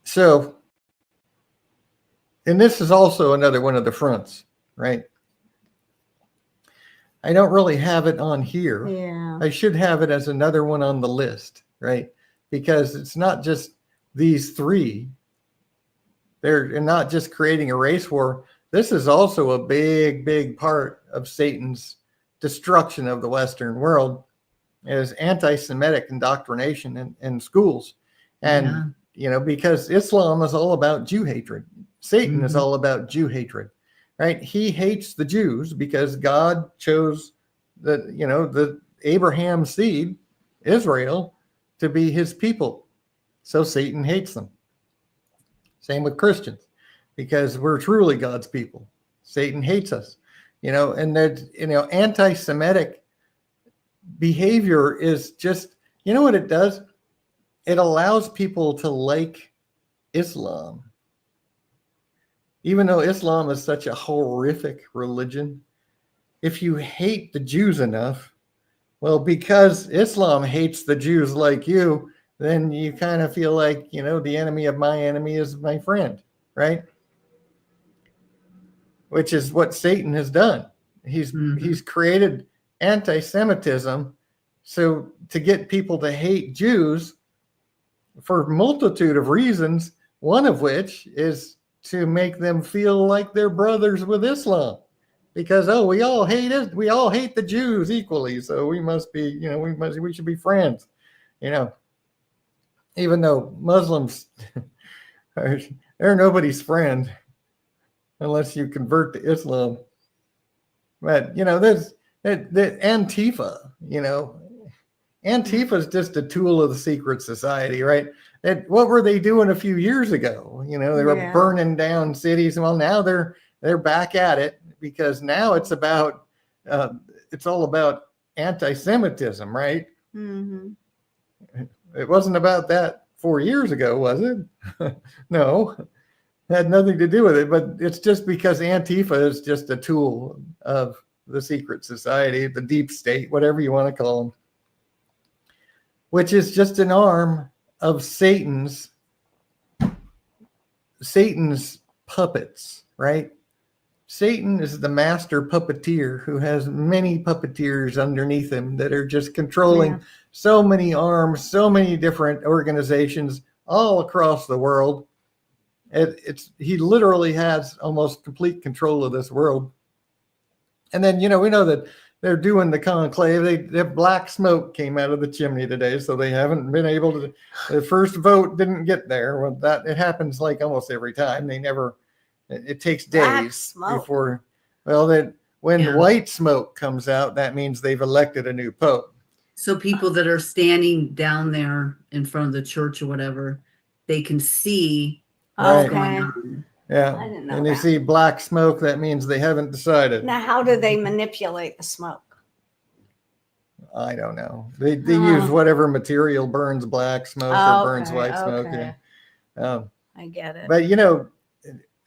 [SPEAKER 2] So, and this is also another one of the fronts, right? I don't really have it on here.
[SPEAKER 1] yeah.
[SPEAKER 2] I should have it as another one on the list, right? Because it's not just these three. They're not just creating a race war. This is also a big, big part of Satan's destruction of the Western world is anti-Semitic indoctrination in schools. And, because Islam is all about Jew hatred. Satan is all about Jew hatred, right? He hates the Jews because God chose the Abraham seed, Israel, to be his people. So Satan hates them. Same with Christians, because we're truly God's people. Satan hates us, and there's, anti-Semitic behavior is just, what it does? It allows people to like Islam. Even though Islam is such a horrific religion, if you hate the Jews enough, well, because Islam hates the Jews like you, then you kind of feel like, the enemy of my enemy is my friend, right? Which is what Satan has done. He's created anti-Semitism so to get people to hate Jews for a multitude of reasons, one of which is to make them feel like they're brothers with Islam. Because we all hate the Jews equally, so we must be, we should be friends, even though Muslims they're nobody's friend unless you convert to Islam. But there's the Antifa, Antifa is just a tool of the secret society, right? What were they doing a few years ago? They were burning down cities. Well, now they're back at it because now it's all about anti-Semitism, right?
[SPEAKER 1] Mm-hmm.
[SPEAKER 2] It wasn't about that 4 years ago, was it? No, it had nothing to do with it. But it's just because Antifa is just a tool of the secret society, the deep state, whatever you want to call them, which is just an arm of Satan's puppets, right? Satan is the master puppeteer who has many puppeteers underneath him that are just controlling so many arms, so many different organizations all across the world. He literally has almost complete control of this world. And then, we know that they're doing the conclave. The black smoke came out of the chimney today, so they haven't been able to. The first vote didn't get there. Well, it happens like almost every time. It takes days before. Well, when white smoke comes out, that means they've elected a new pope.
[SPEAKER 3] So people that are standing down there in front of the church or whatever, they can see what's going on.
[SPEAKER 2] Yeah,
[SPEAKER 1] I didn't know
[SPEAKER 2] and
[SPEAKER 1] that.
[SPEAKER 2] you see black smoke, that means they haven't decided.
[SPEAKER 1] Now, how do they manipulate the smoke?
[SPEAKER 2] I don't know. They use whatever material burns black smoke or burns white smoke.
[SPEAKER 1] I get it.
[SPEAKER 2] But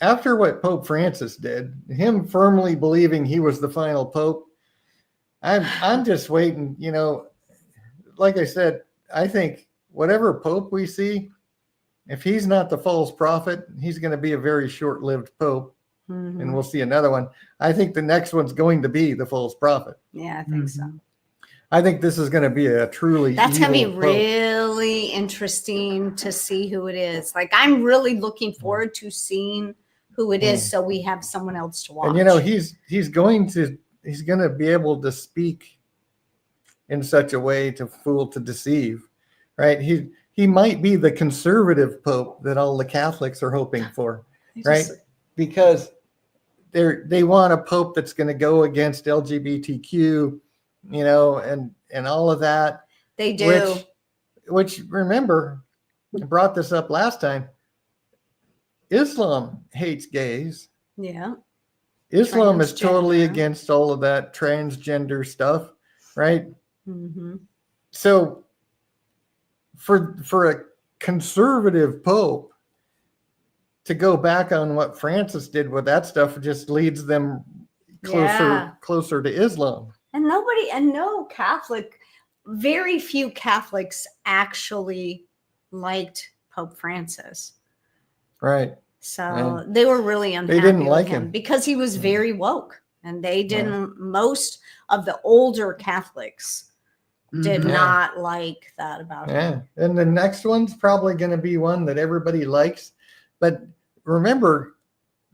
[SPEAKER 2] after what Pope Francis did, him firmly believing he was the final pope, I'm just waiting. Like I said, I think whatever pope we see, if he's not the false prophet, he's going to be a very short-lived pope, and we'll see another one. I think the next one's going to be the false prophet.
[SPEAKER 1] Yeah, I think so.
[SPEAKER 2] I think this is going to be a truly
[SPEAKER 1] That's going to be
[SPEAKER 2] pope.
[SPEAKER 1] really interesting to see who it is. Like, I'm really looking forward to seeing who it is, so we have someone else to watch.
[SPEAKER 2] And he's going to he's going to be able to speak in such a way to fool, to deceive, right? He might be the conservative pope that all the Catholics are hoping for, right? Because they want a pope that's going to go against LGBTQ, and all of that.
[SPEAKER 1] They do.
[SPEAKER 2] Which remember, I brought this up last time. Islam hates gays.
[SPEAKER 1] Yeah.
[SPEAKER 2] Islam is totally against all of that transgender stuff, right?
[SPEAKER 1] Mm-hmm.
[SPEAKER 2] So for a conservative pope to go back on what Francis did with that stuff just leads them closer to Islam.
[SPEAKER 1] And very few Catholics actually liked Pope Francis.
[SPEAKER 2] Right.
[SPEAKER 1] So they were really unhappy.
[SPEAKER 2] They didn't like him
[SPEAKER 1] because he was very woke, and they didn't. Most of the older Catholics did not like that about him.
[SPEAKER 2] Yeah. And the next one's probably going to be one that everybody likes. But remember,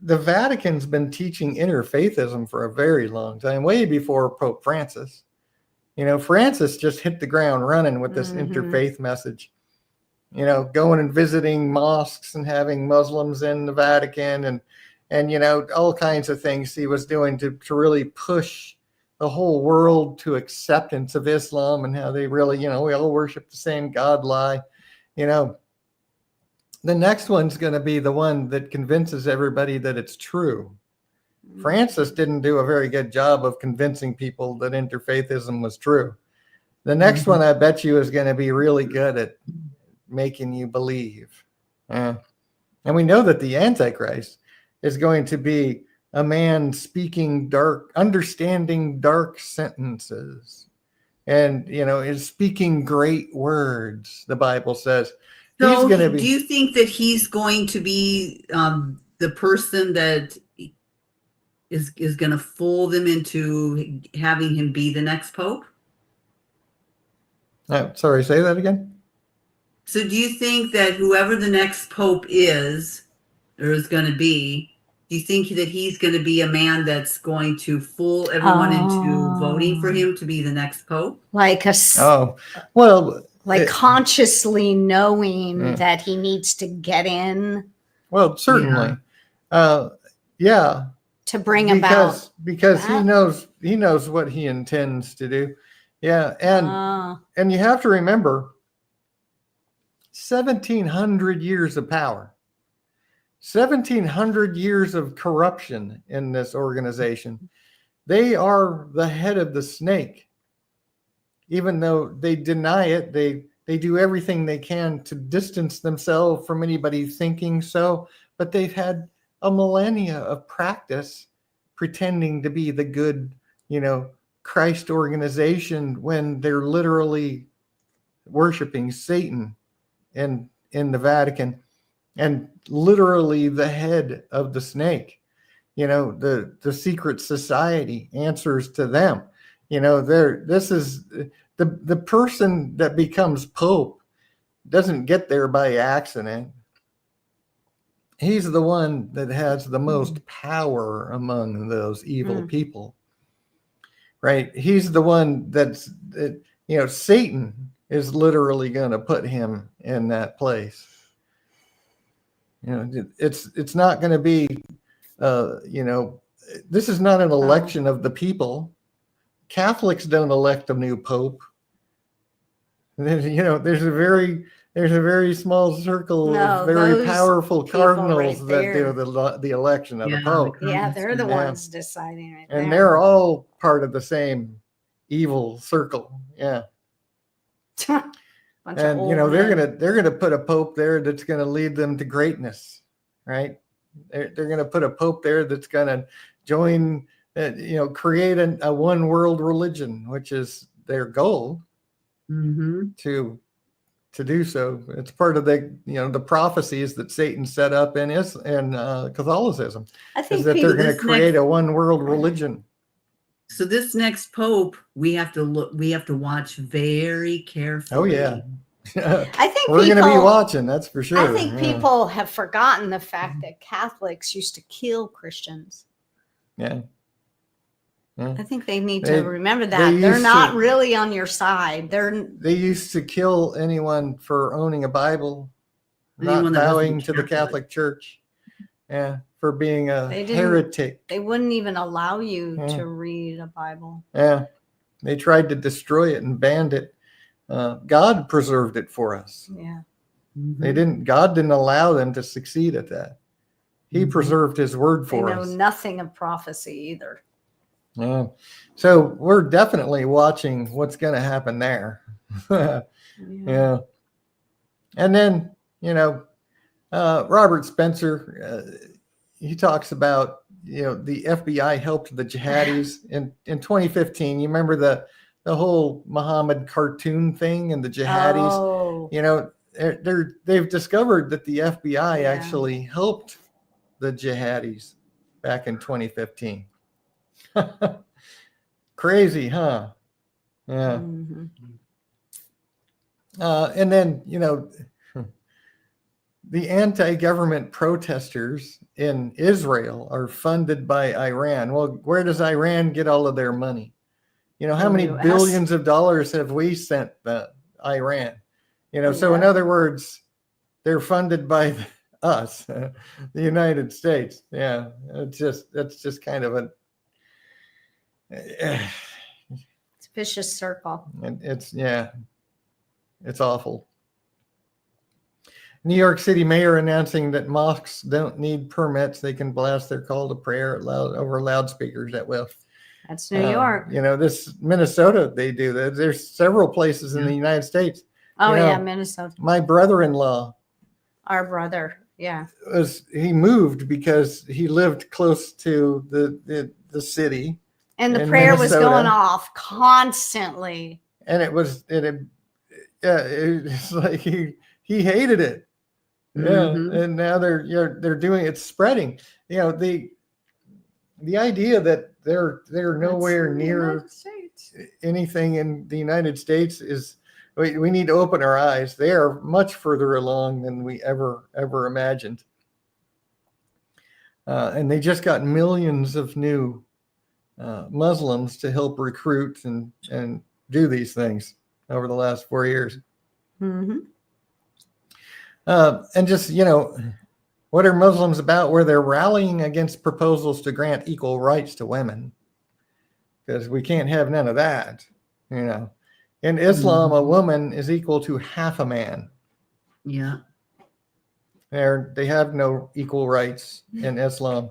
[SPEAKER 2] the Vatican's been teaching interfaithism for a very long time, way before Pope Francis. Francis just hit the ground running with this interfaith message. Going and visiting mosques and having Muslims in the Vatican and all kinds of things he was doing to really push the whole world to acceptance of Islam and how they really, we all worship the same God lie. The next one's going to be the one that convinces everybody that it's true. Francis didn't do a very good job of convincing people that interfaithism was true. The next one, I bet you, is going to be really good at making you believe. And we know that the Antichrist is going to be a man understanding dark sentences and, is speaking great words, the Bible says.
[SPEAKER 3] So do you think that he's going to be the person that is going to fool them into having him be the next pope?
[SPEAKER 2] Sorry, say that again.
[SPEAKER 3] So do you think that whoever the next pope is going to be, do you think that he's going to be a man that's going to fool everyone into voting for him to be the next pope?
[SPEAKER 1] Consciously knowing that he needs to get in.
[SPEAKER 2] Well, certainly. Yeah.
[SPEAKER 1] To bring about.
[SPEAKER 2] Because he knows what he intends to do. Yeah. And you have to remember, 1,700 years of power, 1,700 years of corruption in this organization. They are the head of the snake. Even though they deny it, they do everything they can to distance themselves from anybody thinking so, but they've had a millennia of practice pretending to be the good, Christ organization when they're literally worshiping Satan in the Vatican and literally the head of the snake. The secret society answers to them. This is the person that becomes pope doesn't get there by accident. He's the one that has the most power among those evil people, right? He's the one Satan is literally going to put him in that place. It's not going to be, this is not an election of the people. Catholics don't elect a new pope. There's a very small circle of very powerful cardinals that do the election of the pope.
[SPEAKER 1] Yeah, they're the ones deciding right there.
[SPEAKER 2] And they're all part of the same evil circle. Yeah. And they're gonna put a pope there that's gonna lead them to greatness, right? They're gonna put a pope there that's gonna join, create a one world religion, which is their goal. To do so. It's part of the prophecies that Satan set up in Catholicism. I think that they're going to create a one world religion.
[SPEAKER 3] So this next pope, we have to watch very carefully.
[SPEAKER 2] Oh yeah.
[SPEAKER 1] I think
[SPEAKER 2] we're going to be watching, that's for sure.
[SPEAKER 1] I think people have forgotten the fact that Catholics used to kill Christians.
[SPEAKER 2] Yeah.
[SPEAKER 1] I think they need
[SPEAKER 2] They-
[SPEAKER 1] to remember
[SPEAKER 2] they
[SPEAKER 1] that they're
[SPEAKER 2] used
[SPEAKER 1] not
[SPEAKER 2] to-
[SPEAKER 1] really on your side.
[SPEAKER 2] They used to kill anyone for owning a Bible,
[SPEAKER 3] Anyone
[SPEAKER 2] not
[SPEAKER 3] that wasn't
[SPEAKER 2] bowing to the Catholic Church, for being a
[SPEAKER 1] They didn't-
[SPEAKER 2] heretic.
[SPEAKER 1] They wouldn't even allow you
[SPEAKER 2] Yeah.
[SPEAKER 1] to read a Bible.
[SPEAKER 2] Yeah, they tried to destroy it and banned it. God preserved it for us.
[SPEAKER 1] Yeah.
[SPEAKER 3] Mhm.
[SPEAKER 2] God didn't allow them to succeed at that. He
[SPEAKER 3] Mhm.
[SPEAKER 2] preserved his word
[SPEAKER 1] They
[SPEAKER 2] for
[SPEAKER 1] know
[SPEAKER 2] us.
[SPEAKER 1] nothing of prophecy either.
[SPEAKER 2] Yeah. So we're definitely watching what's going to happen there. Yeah. And then, Robert Spencer, he talks about, the FBI helped the jihadis in 2015. You remember the whole Muhammad cartoon thing and the jihadis?
[SPEAKER 1] Oh,
[SPEAKER 2] They've discovered that the FBI
[SPEAKER 1] Yeah.
[SPEAKER 2] actually helped the jihadis back in 2015. Crazy, huh? Yeah.
[SPEAKER 1] mhm.
[SPEAKER 2] And then, the anti-government protesters in Israel are funded by Iran. Well, where does Iran get all of their money? How
[SPEAKER 1] The
[SPEAKER 2] many
[SPEAKER 1] US.
[SPEAKER 2] billions of dollars have we sent Iran? So in
[SPEAKER 1] Yeah.
[SPEAKER 2] other words, they're funded by us, the United States. Yeah, that's just kind of
[SPEAKER 1] It's a vicious circle.
[SPEAKER 2] it's awful. New York City mayor announcing that mosques don't need permits. They can blast their call to prayer over loudspeakers at will.
[SPEAKER 1] That's New York.
[SPEAKER 2] This Minnesota, they do that. There's several places in the United States.
[SPEAKER 1] Oh,
[SPEAKER 2] you know,
[SPEAKER 1] yeah, Minnesota.
[SPEAKER 2] My brother-in-law
[SPEAKER 1] Our brother. Yeah.
[SPEAKER 2] he moved because he lived close to the city.
[SPEAKER 1] And the
[SPEAKER 2] In
[SPEAKER 1] prayer was
[SPEAKER 2] Minnesota.
[SPEAKER 1] going off constantly.
[SPEAKER 2] And it's like he hated it. Yeah,
[SPEAKER 3] Mhm.
[SPEAKER 2] and now they're doing it's spreading. The idea that they're nowhere
[SPEAKER 1] That's the
[SPEAKER 2] near
[SPEAKER 1] United States.
[SPEAKER 2] anything in the United States is we need to open our eyes. They are much further along than we ever imagined. And they just got millions of new Muslims to help recruit and do these things over the last 4 years.
[SPEAKER 1] Mm-hmm.
[SPEAKER 2] And just, what are Muslims about? Where they're rallying against proposals to grant equal rights to women, because we can't have none of that. In Islam, a woman is equal to half a man.
[SPEAKER 3] Yeah.
[SPEAKER 2] They have no equal rights in Islam,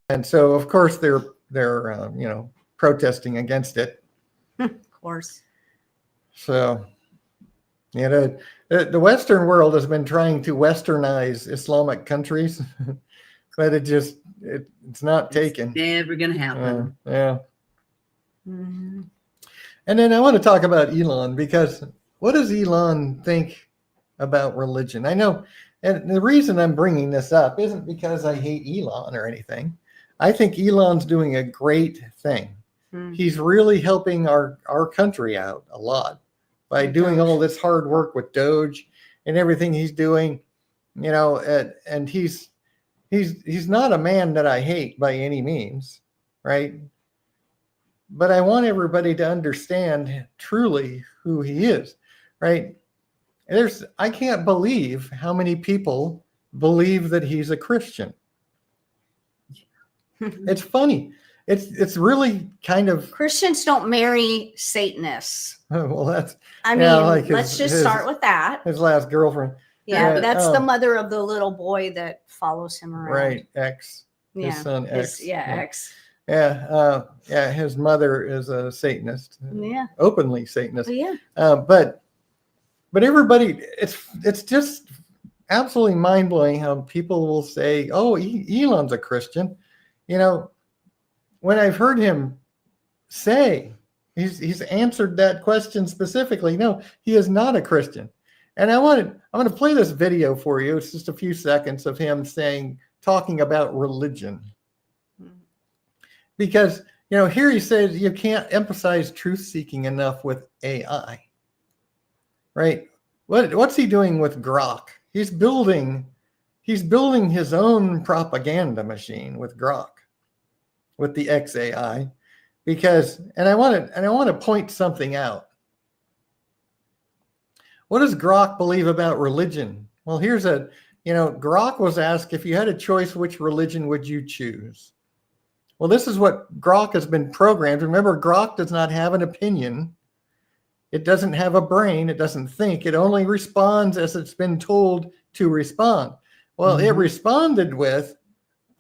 [SPEAKER 2] and so of course they're protesting against it.
[SPEAKER 1] Of course.
[SPEAKER 2] So, the Western world has been trying to westernize Islamic countries, but it's not taken.
[SPEAKER 3] It's never gonna happen.
[SPEAKER 2] Yeah.
[SPEAKER 1] Mm-hmm.
[SPEAKER 2] And then I want to talk about Elon, because what does Elon think about religion? I know, and the reason I'm bringing this up isn't because I hate Elon or anything. I think Elon's doing a great thing.
[SPEAKER 1] Mm.
[SPEAKER 2] He's really helping our country out a lot by doing all this hard work with Doge and everything he's doing, and he's not a man that I hate by any means, right? But I want everybody to understand truly who he is, right? I can't believe how many people believe that he's a Christian. It's funny. It's really kind of
[SPEAKER 1] Christians don't marry Satanists.
[SPEAKER 2] well. That's
[SPEAKER 1] I mean, let's just start with that.
[SPEAKER 2] his last girlfriend,
[SPEAKER 1] Yeah, that's the mother of the little boy that follows him around.
[SPEAKER 2] right? X,
[SPEAKER 1] Yeah.
[SPEAKER 2] his son X.
[SPEAKER 1] X.
[SPEAKER 2] Yeah, his mother is a Satanist.
[SPEAKER 1] Yeah.
[SPEAKER 2] Openly Satanist.
[SPEAKER 1] Yeah.
[SPEAKER 2] But everybody, it's just absolutely mind blowing how people will say, "Oh, Elon's a Christian." When I've heard him say he's answered that question specifically, no, he is not a Christian. And I'm going to play this video for you. It's just a few seconds of him talking about religion. Because, here he says you can't emphasize truth seeking enough with AI, right? What's he doing with Grok? He's building his own propaganda machine with Grok, with the XAI, because, and I want to point something out. What does Grok believe about religion? Well, Grok was asked, if you had a choice, which religion would you choose? Well, this is what Grok has been programmed. Remember, Grok does not have an opinion. It doesn't have a brain. It doesn't think. It only responds as it's been told to respond. Well, it responded with,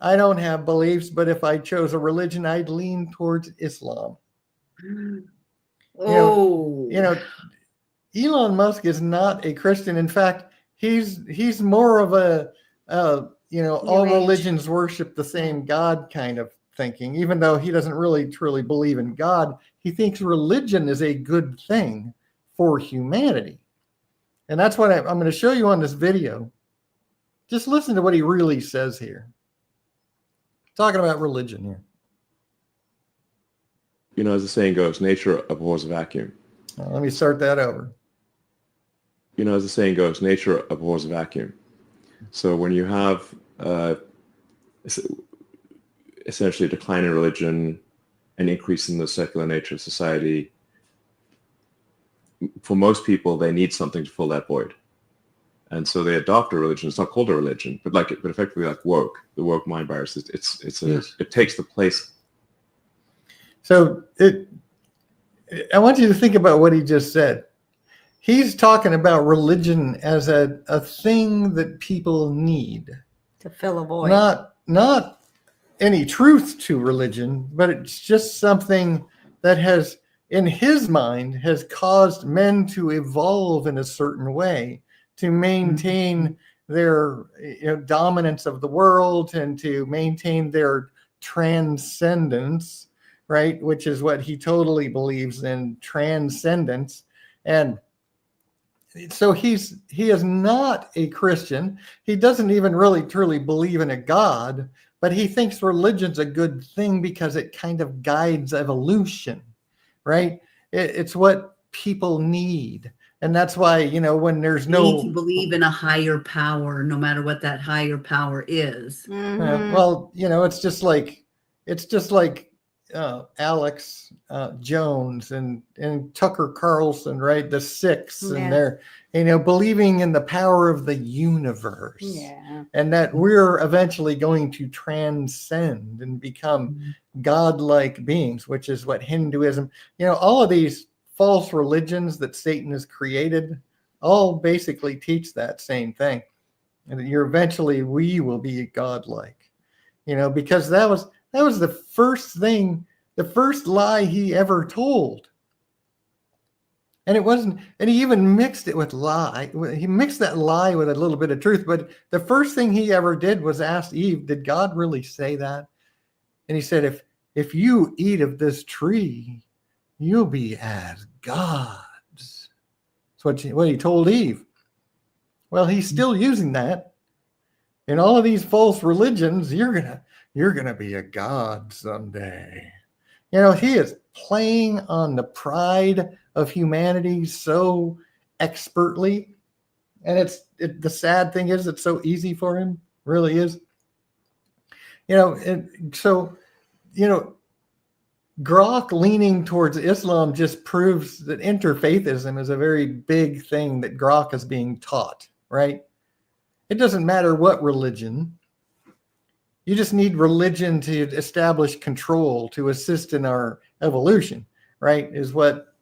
[SPEAKER 2] I don't have beliefs, but if I chose a religion, I'd lean towards Islam.
[SPEAKER 3] Oh.
[SPEAKER 2] Elon Musk is not a Christian. In fact, he's more of a, all religions worship the same God kind of thinking, even though he doesn't really truly believe in God. He thinks religion is a good thing for humanity. And that's what I'm going to show you on this video. Just listen to what he really says here. Talking about religion here.
[SPEAKER 4] As the saying goes, nature abhors a vacuum.
[SPEAKER 2] Let me start that over.
[SPEAKER 4] As the saying goes, nature abhors a vacuum. So when you have essentially a decline in religion, an increase in the secular nature of society, for most people, they need something to fill that void. And so they adopt a religion. It's not called a religion, but effectively like woke, the woke mind virus. It takes the place.
[SPEAKER 2] So I want you to think about what he just said. He's talking about religion as a thing that people need
[SPEAKER 1] to fill a void.
[SPEAKER 2] Not any truth to religion, but it's just something that has, in his mind, has caused men to evolve in a certain way to maintain their dominance of the world and to maintain their transcendence, right? Which is what he totally believes in, transcendence. And so he is not a Christian. He doesn't even really truly believe in a God, but he thinks religion's a good thing because it kind of guides evolution, right? It's what people need. And that's why, when there's
[SPEAKER 3] You
[SPEAKER 2] no
[SPEAKER 3] need to believe in a higher power, no matter what that higher power is.
[SPEAKER 2] well, it's just like Alex Jones and Tucker Carlson, right? The Six, and they're believing in the power of the universe, and that we're eventually going to transcend and become godlike beings, which is what Hinduism, all of these false religions that Satan has created, all basically teach that same thing, and that we will be godlike, because that was the first thing, the first lie he ever told. And it wasn't, and he even mixed it with lie. He mixed that lie with a little bit of truth. But the first thing he ever did was ask Eve, did God really say that? And he said, if you eat of this tree, you'll be as gods. That's what he told Eve. Well, he's still using that. In all of these false religions, you're gonna be a god someday. He is playing on the pride of humanity so expertly, and the sad thing is it's so easy for him, really is. Grok leaning towards Islam just proves that interfaithism is a very big thing that Grok is being taught, right? It doesn't matter what religion. You just need religion to establish control, to assist in our evolution, right? Is what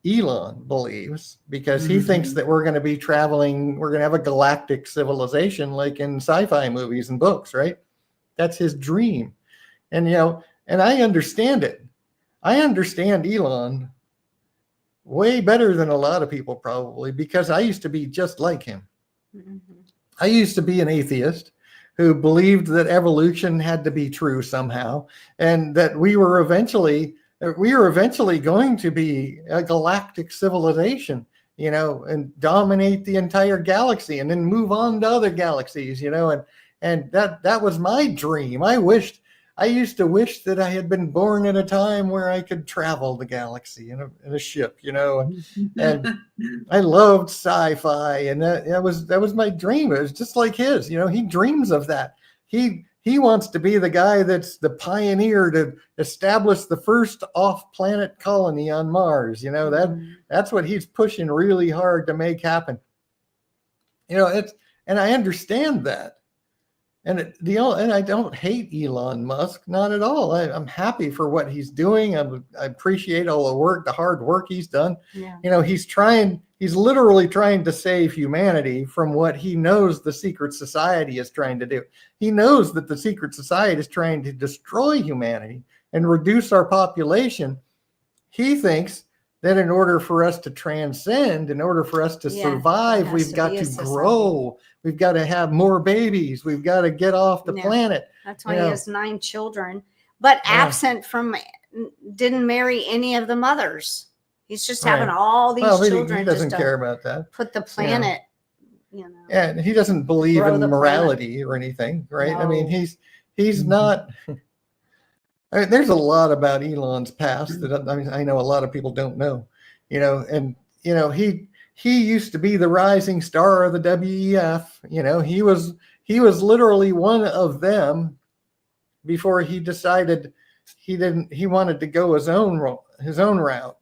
[SPEAKER 2] Elon believes, because he thinks that we're going to be traveling, we're going to have a galactic civilization like in sci-fi movies and books, right? That's his dream. And, and I understand it. I understand Elon way better than a lot of people probably, because I used to be just like him. I used to be an atheist who believed that evolution had to be true somehow, and that we were eventually going to be a galactic civilization, and dominate the entire galaxy and then move on to other galaxies, and that was my dream. I used to wish that I had been born at a time where I could travel the galaxy in a ship, and I loved sci-fi, and that was my dream. It was just like his, he dreams of that. He he wants to be the guy that's the pioneer to establish the first off-planet colony on Mars. That's what he's pushing really hard to make happen. And I understand that. And I don't hate Elon Musk, not at all. I'm happy for what he's doing. I appreciate all the hard work he's done.
[SPEAKER 1] Yeah.
[SPEAKER 2] He's literally trying to save humanity from what he knows the secret society is trying to do. He knows that the secret society is trying to destroy humanity and reduce our population. He thinks that in order for us to transcend, in order for us to survive, we've got to grow. We've got to have more babies. We've got to get off the planet.
[SPEAKER 1] That's why he has 9 children, but absent from, didn't marry any of the mothers. He's just having all these children.
[SPEAKER 2] He doesn't care about that.
[SPEAKER 1] Put the planet,
[SPEAKER 2] Yeah, he doesn't believe in morality or anything, right? No. I mean, he's not. I mean, there's a lot about Elon's past that I know a lot of people don't know, and he used to be the rising star of the WEF. He was literally one of them before he decided he wanted to go his own route,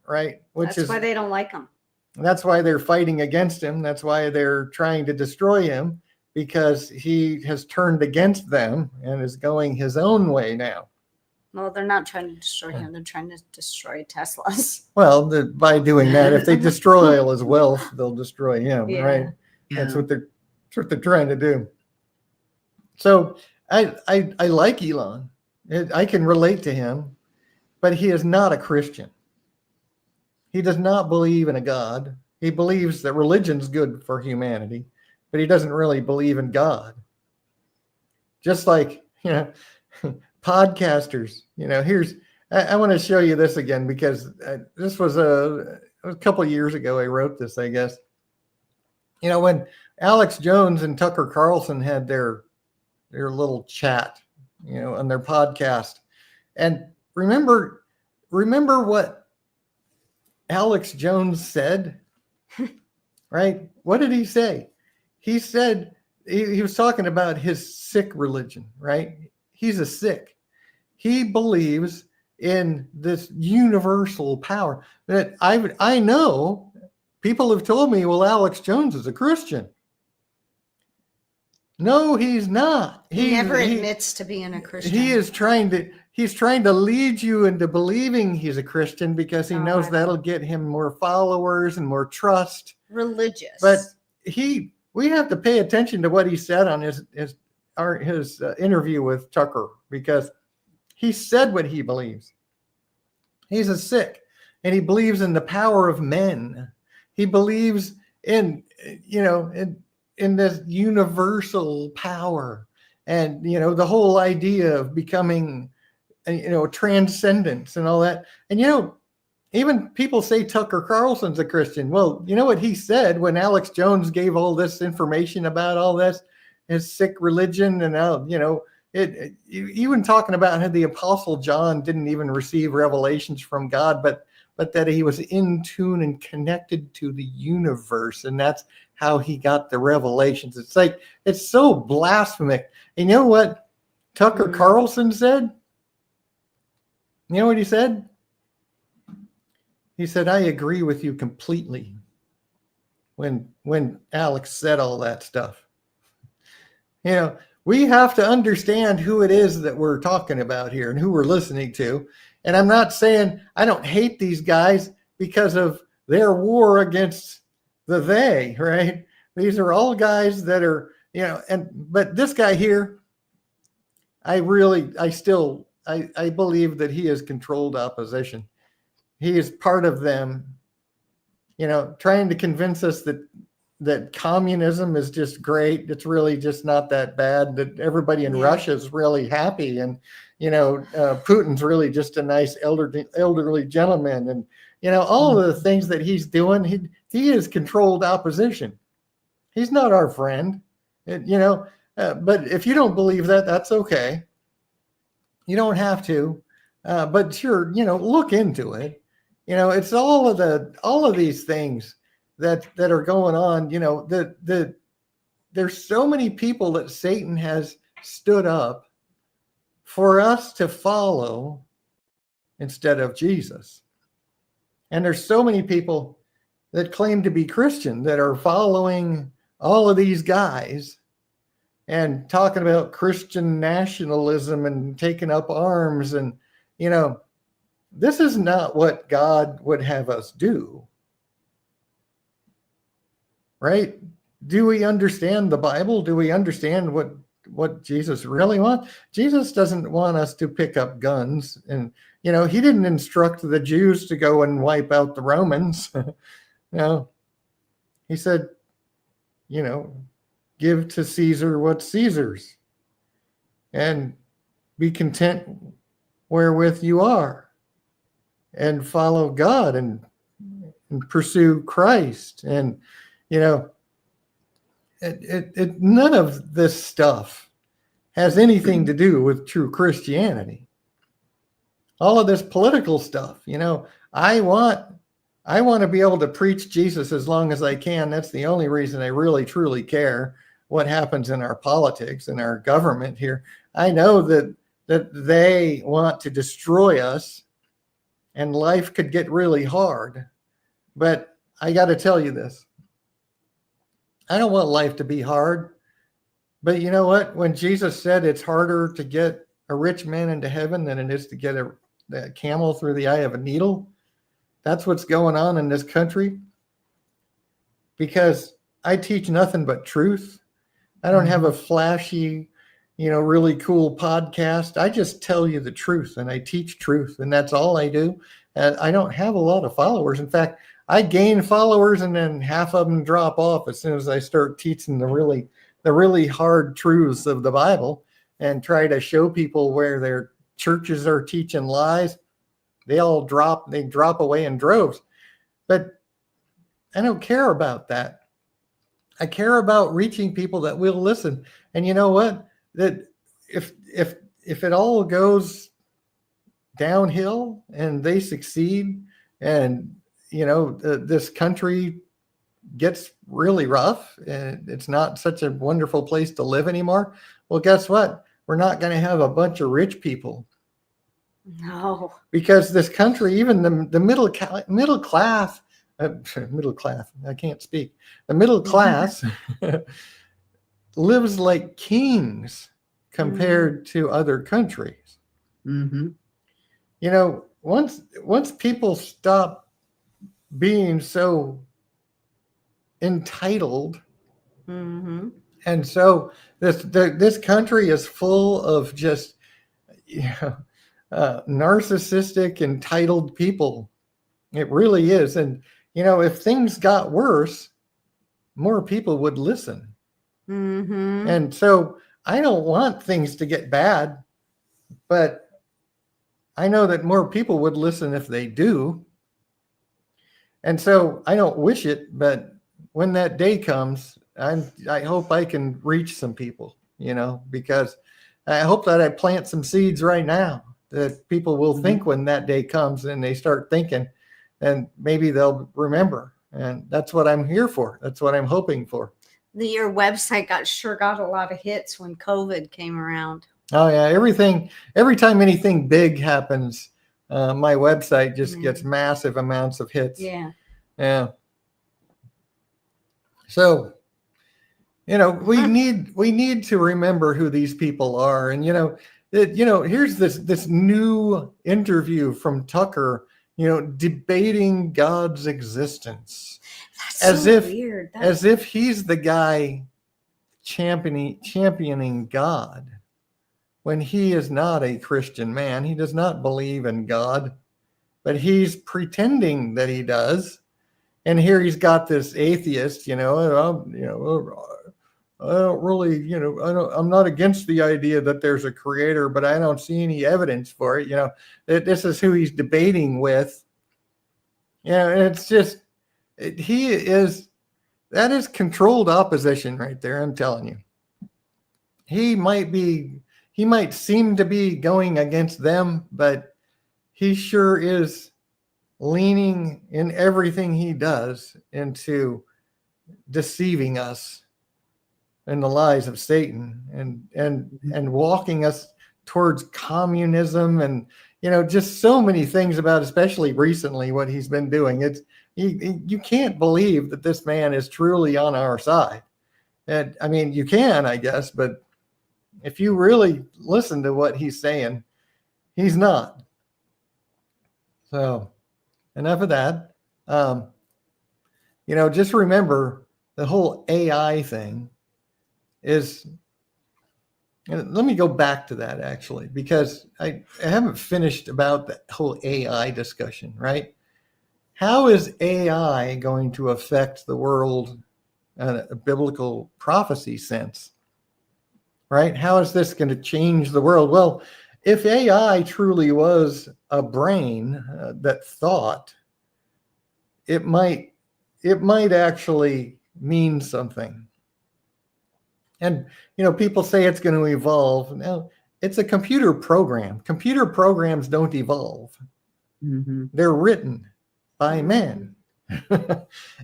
[SPEAKER 2] right? That's
[SPEAKER 1] why they don't like him.
[SPEAKER 2] That's why they're fighting against him. That's why they're trying to destroy him, because he has turned against them and is going his own way now.
[SPEAKER 1] Well, they're not trying to destroy him. They're trying to destroy Teslas.
[SPEAKER 2] Well, by doing that, if they destroy all his wealth, they'll destroy him, right? Yeah. That's what they're trying to do. So I like Elon. I can relate to him, but he is not a Christian. He does not believe in a God. He believes that religion's good for humanity, but he doesn't really believe in God. Just like, podcasters, I want to show you this again, because this was a couple of years ago. I wrote this, I guess. When Alex Jones and Tucker Carlson had their little chat, on their podcast, and remember what Alex Jones said, right? What did he say? He said he was talking about his sick religion, right? He's a Sikh. He believes in this universal power that I know people have told me, well, Alex Jones is a Christian. No, he's not.
[SPEAKER 1] He never admits to being a Christian.
[SPEAKER 2] He's trying to lead you into believing he's a Christian because he knows that'll get him more followers and more trust.
[SPEAKER 1] Religious.
[SPEAKER 2] But we have to pay attention to what he said on his interview with Tucker, because he said what he believes. He's a Sikh, and he believes in the power of men. He believes in this universal power, and the whole idea of becoming transcendence and all that. And even people say Tucker Carlson's a Christian. Well, you know what he said when Alex Jones gave all this information about all this, his Sikh religion, and now even talking about how the Apostle John didn't even receive revelations from God, but that he was in tune and connected to the universe, and that's how he got the revelations. It's like, it's so blasphemic. And you know what Tucker Carlson said? You know what he said? He said, I agree with you completely. When Alex said all that stuff. We have to understand who it is that we're talking about here and who we're listening to. And I'm not saying I don't hate these guys because of their war against the they, right? These are all guys that are, but this guy here, I believe that he is controlled opposition. He is part of them, trying to convince us that communism is just great. It's really just not that bad, that everybody in Russia is really happy. And, Putin's really just a nice elderly gentleman. And, all of the things that he's doing, he is controlled opposition. He's not our friend, but if you don't believe that, that's okay. You don't have to, but sure, look into it. It's all of these things that are going on. There's so many people that Satan has stood up for us to follow instead of Jesus. And there's so many people that claim to be Christian that are following all of these guys and talking about Christian nationalism and taking up arms. And, this is not what God would have us do. Right? Do we understand the Bible? Do we understand what Jesus really wants? Jesus doesn't want us to pick up guns. And, he didn't instruct the Jews to go and wipe out the Romans. No, he said, give to Caesar what's Caesar's and be content wherewith you are and follow God and pursue Christ. And, none of this stuff has anything to do with true Christianity. All of this political stuff, I want to be able to preach Jesus as long as I can. That's the only reason I really, truly care what happens in our politics and our government here. I know that they want to destroy us and life could get really hard. But I got to tell you this. I don't want life to be hard. But you know what? When Jesus said it's harder to get a rich man into heaven than it is to get a camel through the eye of a needle, that's what's going on in this country. Because I teach nothing but truth. I don't have a flashy, really cool podcast. I just tell you the truth and I teach truth, and that's all I do. And I don't have a lot of followers. In fact, I gain followers and then half of them drop off as soon as I start teaching the really hard truths of the Bible and try to show people where their churches are teaching lies. They drop away in droves. But I don't care about that. I care about reaching people that will listen. And you know what? That if it all goes downhill and they succeed and this country gets really rough and it's not such a wonderful place to live anymore, well, guess what? We're not going to have a bunch of rich people.
[SPEAKER 1] No. Because
[SPEAKER 2] this country, even the middle class, I can't speak. The middle class lives like kings compared to other countries.
[SPEAKER 3] Mm-hmm.
[SPEAKER 2] Once people stop being so entitled, and so this country is full of just narcissistic, entitled people. It really is. And if things got worse, more people would listen. And so I don't want things to get bad, but I know that more people would listen if they do. And so I don't wish it, but when that day comes, I hope I can reach some people, because I hope that I plant some seeds right now that people will think when that day comes and they start thinking, and maybe they'll remember. And that's what I'm here for. That's what I'm hoping for.
[SPEAKER 1] Your website got a lot of hits when COVID came around.
[SPEAKER 2] Oh yeah, every time anything big happens, my website just gets massive amounts of hits.
[SPEAKER 1] Yeah.
[SPEAKER 2] So, we need to remember who these people are. And here's this new interview from Tucker, debating God's existence.
[SPEAKER 1] That's so weird.
[SPEAKER 2] As if he's the guy championing God, when he is not a Christian man. He does not believe in God, but he's pretending that he does. And here he's got this atheist, I don't really, I'm not against the idea that there's a creator, but I don't see any evidence for it. This is who he's debating with. And it's just, that is controlled opposition right there. I'm telling you, he might seem to be going against them, but he sure is leaning in everything he does into deceiving us and the lies of Satan and walking us towards communism and, just so many things about, especially recently, what he's been doing. You can't believe that this man is truly on our side. And I mean, you can, I guess, but if you really listen to what he's saying, he's not. So enough of that. Just remember the whole AI thing is, and let me go back to that actually, because I haven't finished about the whole AI discussion, right? How is AI going to affect the world in a biblical prophecy sense, right? How is this going to change the world? Well, if AI truly was a brain that thought, it might actually mean something. And, people say it's going to evolve. Now, it's a computer program. Computer programs don't evolve.
[SPEAKER 3] Mm-hmm.
[SPEAKER 2] They're written by men.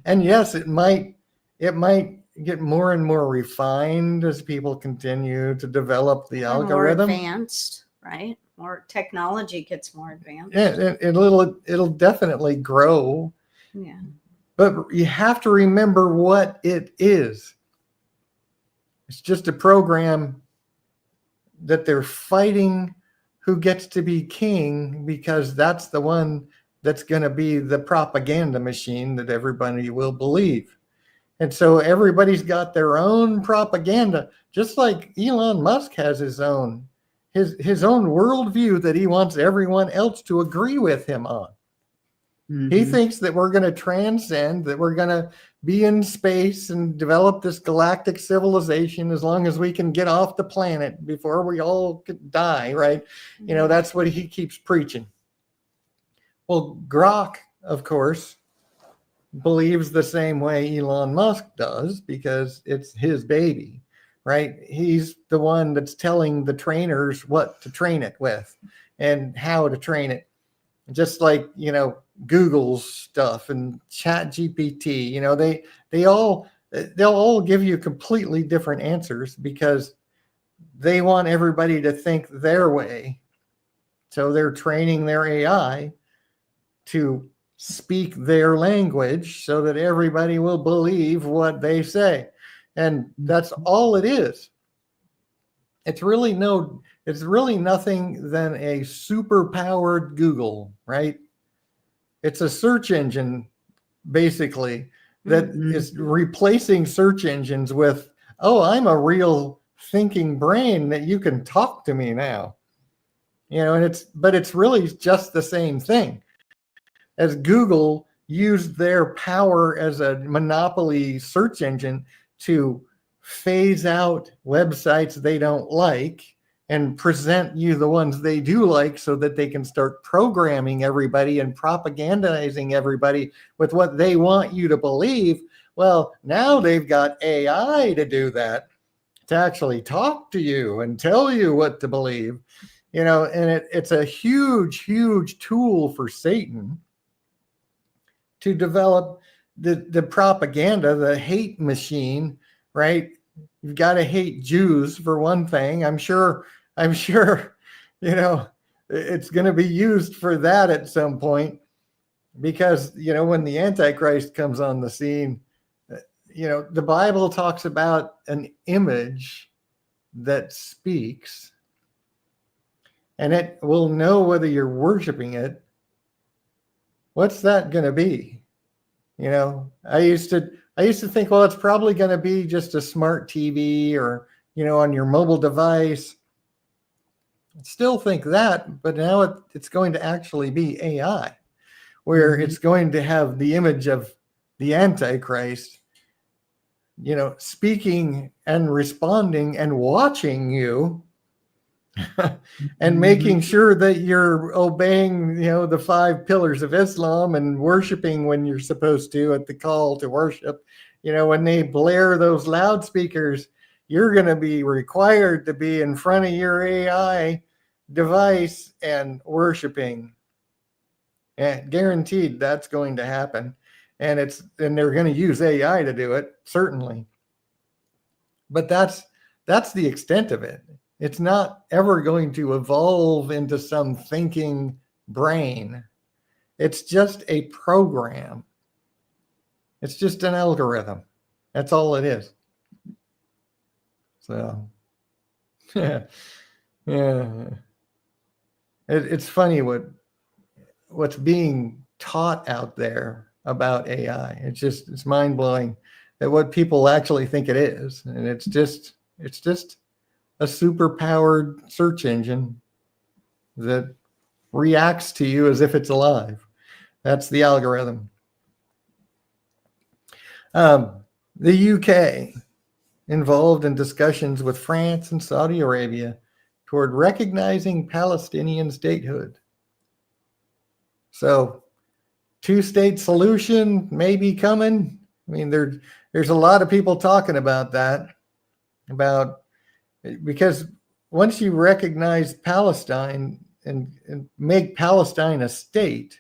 [SPEAKER 2] And yes, it might get more and more refined as people continue to develop the algorithm.
[SPEAKER 1] More advanced, right? More technology gets more advanced.
[SPEAKER 2] Yeah, it'll definitely grow.
[SPEAKER 1] Yeah.
[SPEAKER 2] But you have to remember what it is. It's just a program that they're fighting who gets to be king, because that's the one that's going to be the propaganda machine that everybody will believe. And so everybody's got their own propaganda, just like Elon Musk has his own worldview that he wants everyone else to agree with him on. Mm-hmm. He thinks that we're going to transcend, that we're going to be in space and develop this galactic civilization as long as we can get off the planet before we all could die, right? Mm-hmm. That's what he keeps preaching. Well, Grok, of course, believes the same way Elon Musk does, because it's his baby, right? He's the one that's telling the trainers what to train it with and how to train it. Just like, Google's stuff and ChatGPT, they'll all give you completely different answers because they want everybody to think their way. So they're training their AI to speak their language so that everybody will believe what they say. And that's all it is. It's really nothing than a super powered Google, right? It's a search engine, basically, that is replacing search engines with, oh, I'm a real thinking brain that you can talk to me now. But it's really just the same thing. As Google used their power as a monopoly search engine to phase out websites they don't like and present you the ones they do like, so that they can start programming everybody and propagandizing everybody with what they want you to believe. Well, now they've got AI to do that, to actually talk to you and tell you what to believe, and it's a huge, huge tool for Satan to develop the propaganda, the hate machine, right? You've got to hate Jews for one thing. I'm sure, it's going to be used for that at some point, because, when the Antichrist comes on the scene, the Bible talks about an image that speaks, and it will know whether you're worshiping it. What's that going to be? I used to think, well, it's probably going to be just a smart TV or, on your mobile device. I still think that, but now it's going to actually be AI, where it's going to have the image of the Antichrist, speaking and responding and watching you and making sure that you're obeying, the 5 pillars of Islam and worshiping when you're supposed to at the call to worship. When they blare those loudspeakers, you're going to be required to be in front of your AI device and worshiping. And guaranteed that's going to happen. And they're going to use AI to do it, certainly. But that's the extent of it. It's not ever going to evolve into some thinking brain. It's just a program. It's just an algorithm. That's all it is. So, yeah. It's funny what's being taught out there about AI. It's mind blowing that what people actually think it is, and it's just a super powered search engine that reacts to you as if it's alive. That's the algorithm. The UK involved in discussions with France and Saudi Arabia toward recognizing Palestinian statehood. So, two-state solution may be coming. I mean, there's a lot of people talking about that, because once you recognize Palestine and make Palestine a state,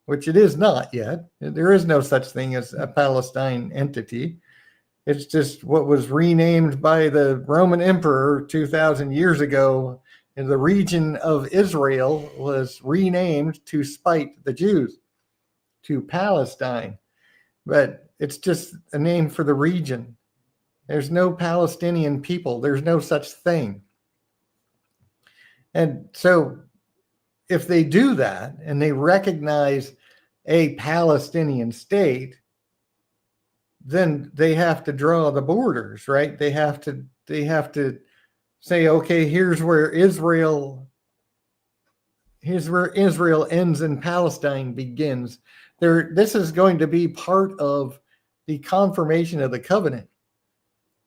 [SPEAKER 2] which it is not yet, there is no such thing as a Palestine entity. It's just what was renamed by the Roman emperor 2,000 years ago, and the region of Israel was renamed to spite the Jews to Palestine. But it's just a name for the region. There's no Palestinian people. There's no such thing. And so if they do that and they recognize a Palestinian state, then they have to draw the borders, right? They have to say, okay, here's where Israel ends and Palestine begins. This is going to be part of the confirmation of the covenant,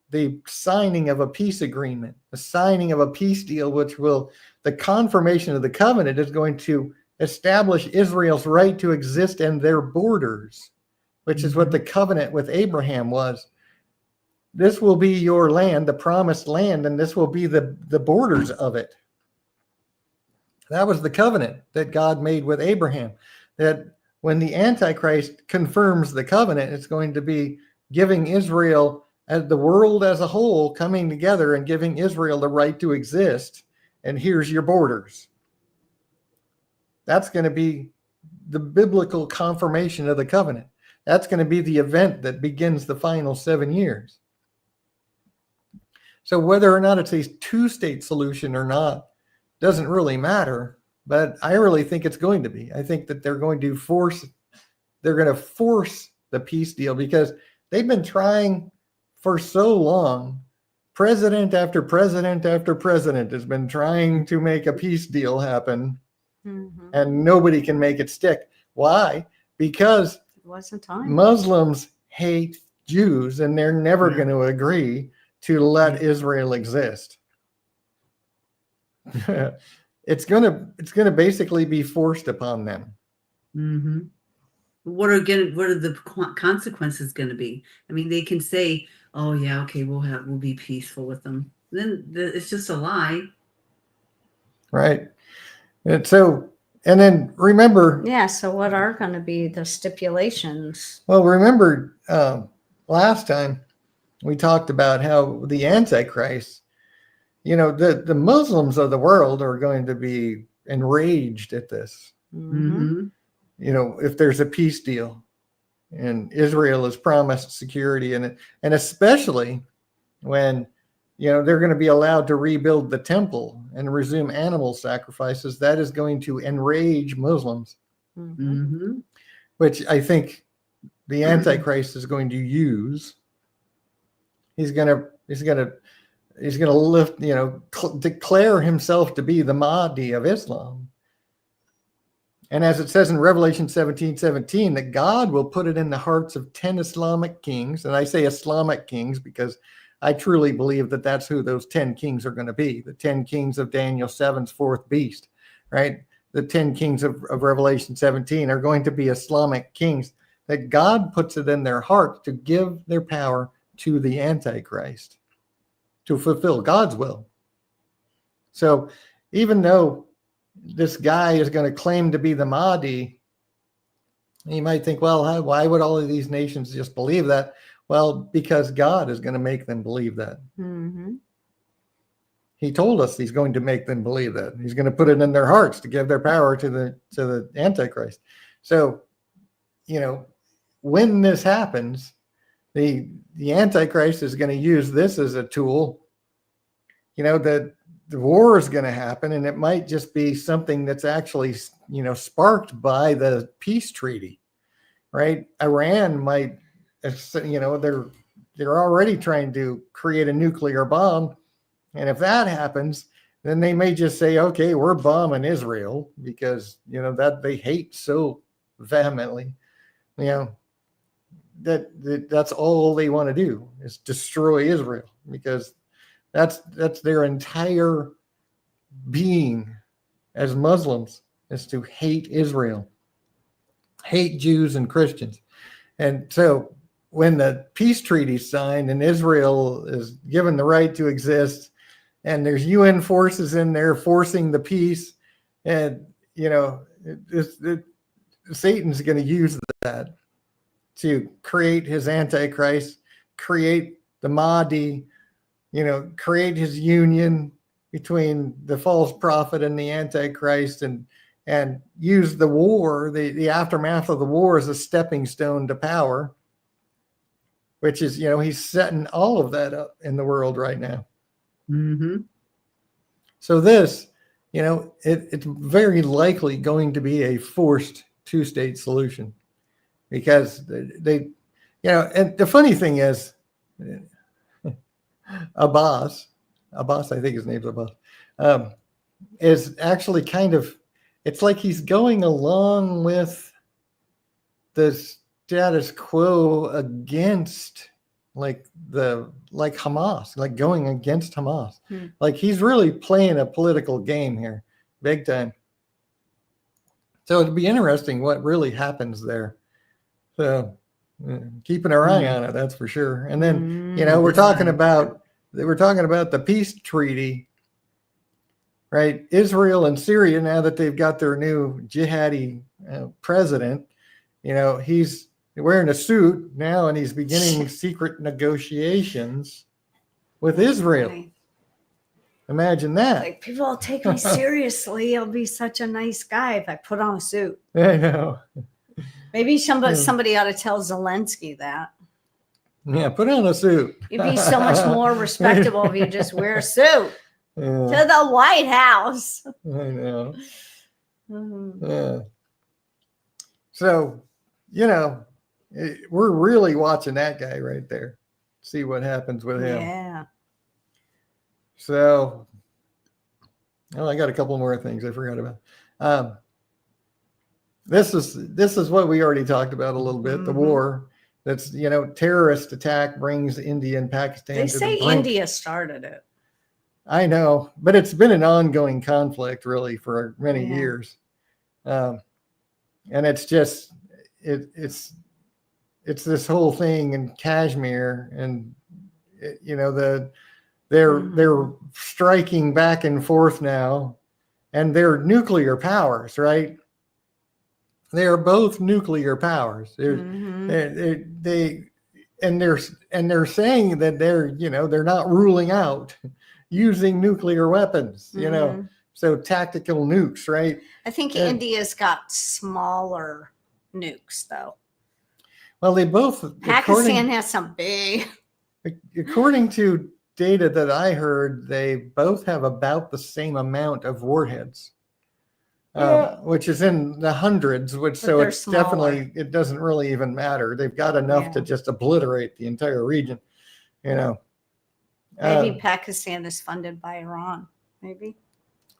[SPEAKER 2] the signing of a peace agreement, the signing of a peace deal, the confirmation of the covenant is going to establish Israel's right to exist and their borders, which is what the covenant with Abraham was. This will be your land, the promised land, and this will be the borders of it. That was the covenant that God made with Abraham, that when the Antichrist confirms the covenant, it's going to be giving Israel, as the world as a whole, coming together and giving Israel the right to exist. And here's your borders. That's going to be the biblical confirmation of the covenant. That's going to be the event that begins the final 7 years. So whether or not it's a two-state solution or not doesn't really matter, but I really think it's going to be. I think that they're going to force the peace deal, because they've been trying for so long. President after president after president has been trying to make a peace deal happen, and nobody can make it stick. Why? Because
[SPEAKER 1] it wasn't time.
[SPEAKER 2] Muslims hate Jews, and they're never going to agree to let Israel exist. It's gonna basically be forced upon them.
[SPEAKER 3] Mm-hmm. What are the consequences going to be? I mean, they can say, "Oh yeah, okay, we'll be peaceful with them." Then it's just a lie,
[SPEAKER 2] right? And then remember.
[SPEAKER 1] Yeah. So what are going to be the stipulations?
[SPEAKER 2] Well, remember last time we talked about how the Antichrist, the Muslims of the world are going to be enraged at this.
[SPEAKER 3] Mm-hmm.
[SPEAKER 2] If there's a peace deal and Israel is promised security, and especially when, they're going to be allowed to rebuild the temple and resume animal sacrifices, that is going to enrage Muslims, which I think the Antichrist is going to use. He's going to lift, declare himself to be the Mahdi of Islam. And as it says in Revelation 17:17, that God will put it in the hearts of 10 Islamic kings. And I say Islamic kings because I truly believe that that's who those 10 kings are going to be. The 10 kings of Daniel 7's fourth beast, right? The 10 kings of Revelation 17 are going to be Islamic kings, that God puts it in their heart to give their power to the Antichrist, to fulfill God's will. So even though this guy is going to claim to be the Mahdi, you might think, well, why would all of these nations just believe that? Well, because God is going to make them believe that. he told us he's going to make them believe that. He's going to put it in their hearts to give their power to the Antichrist. So, when this happens, the Antichrist is going to use this as a tool. That the war is going to happen, and it might just be something that's actually, sparked by the peace treaty, right? Iran might, they're already trying to create a nuclear bomb. And if that happens, then they may just say, okay, we're bombing Israel because, that they hate so vehemently, that's all they want to do is destroy Israel, because that's their entire being as Muslims, is to hate Israel, hate Jews and Christians. And so when the peace treaty is signed and Israel is given the right to exist, and there's UN forces in there forcing the peace, and Satan's going to use that to create his Antichrist, create the Mahdi, create his union between the false prophet and the Antichrist, and use the war, the aftermath of the war, as a stepping stone to power, which is, he's setting all of that up in the world right now.
[SPEAKER 3] Mm-hmm.
[SPEAKER 2] So this, it's very likely going to be a forced two-state solution, because they and the funny thing is, Abbas, I think his name's Abbas, is actually kind of, it's like he's going along with the status quo against like Hamas, like going against Hamas. Like he's really playing a political game here, big time. So it'd be interesting what really happens there. So keeping our eye on it, that's for sure. And then, we're talking about the peace treaty, right? Israel and Syria, now that they've got their new jihadi president, he's wearing a suit now, and he's beginning secret negotiations with Israel. Imagine that.
[SPEAKER 1] Like, people will take me seriously. I'll be such a nice guy if I put on a suit.
[SPEAKER 2] I know.
[SPEAKER 1] Maybe somebody ought to tell Zelensky that.
[SPEAKER 2] Yeah, put on a suit.
[SPEAKER 1] You'd be so much more respectable if you just wear a suit to the White House.
[SPEAKER 2] I know.
[SPEAKER 1] Mm-hmm.
[SPEAKER 2] Yeah. So, we're really watching that guy right there. See what happens with him.
[SPEAKER 1] Yeah.
[SPEAKER 2] So, I got a couple more things I forgot about. This is what we already talked about a little bit. The war that's, terrorist attack brings India and Pakistan.
[SPEAKER 1] They say India started it.
[SPEAKER 2] I know, but it's been an ongoing conflict really for many years. And it's just, it's this whole thing in Kashmir, and they're striking back and forth now, and they're nuclear powers, right? They are both nuclear powers. They're saying that they're not ruling out using nuclear weapons, so tactical nukes, right?
[SPEAKER 1] I think India's got smaller nukes though.
[SPEAKER 2] Well, they both,
[SPEAKER 1] Pakistan has some big.
[SPEAKER 2] According to data that I heard, they both have about the same amount of warheads. Which is in the hundreds, so it's smaller. Definitely, it doesn't really even matter. They've got enough to just obliterate the entire region,
[SPEAKER 1] Maybe Pakistan is funded by Iran, maybe.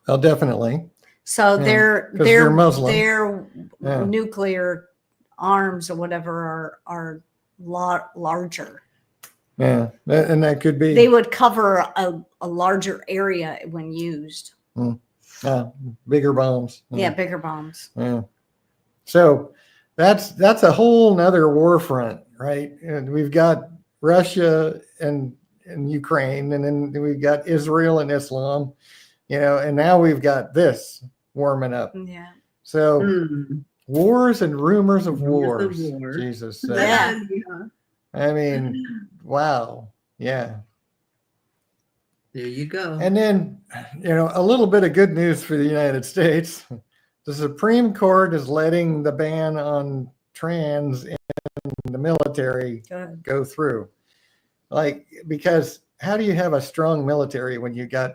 [SPEAKER 2] Well, definitely.
[SPEAKER 1] So their
[SPEAKER 2] Muslim.
[SPEAKER 1] Their nuclear arms or whatever are larger.
[SPEAKER 2] Yeah, and that could be.
[SPEAKER 1] They would cover a larger area when used.
[SPEAKER 2] Bigger bombs.
[SPEAKER 1] Yeah, bigger bombs.
[SPEAKER 2] Yeah. So that's a whole nother war front, right? And we've got Russia and Ukraine, and then we've got Israel and Islam, and now we've got this warming up.
[SPEAKER 1] Yeah.
[SPEAKER 2] So wars and rumors of wars. Jesus.
[SPEAKER 1] Yeah.
[SPEAKER 2] I mean, wow. Yeah.
[SPEAKER 3] There you go.
[SPEAKER 2] And then, a little bit of good news for the United States. The Supreme Court is letting the ban on trans in the military go through. Because how do you have a strong military when you got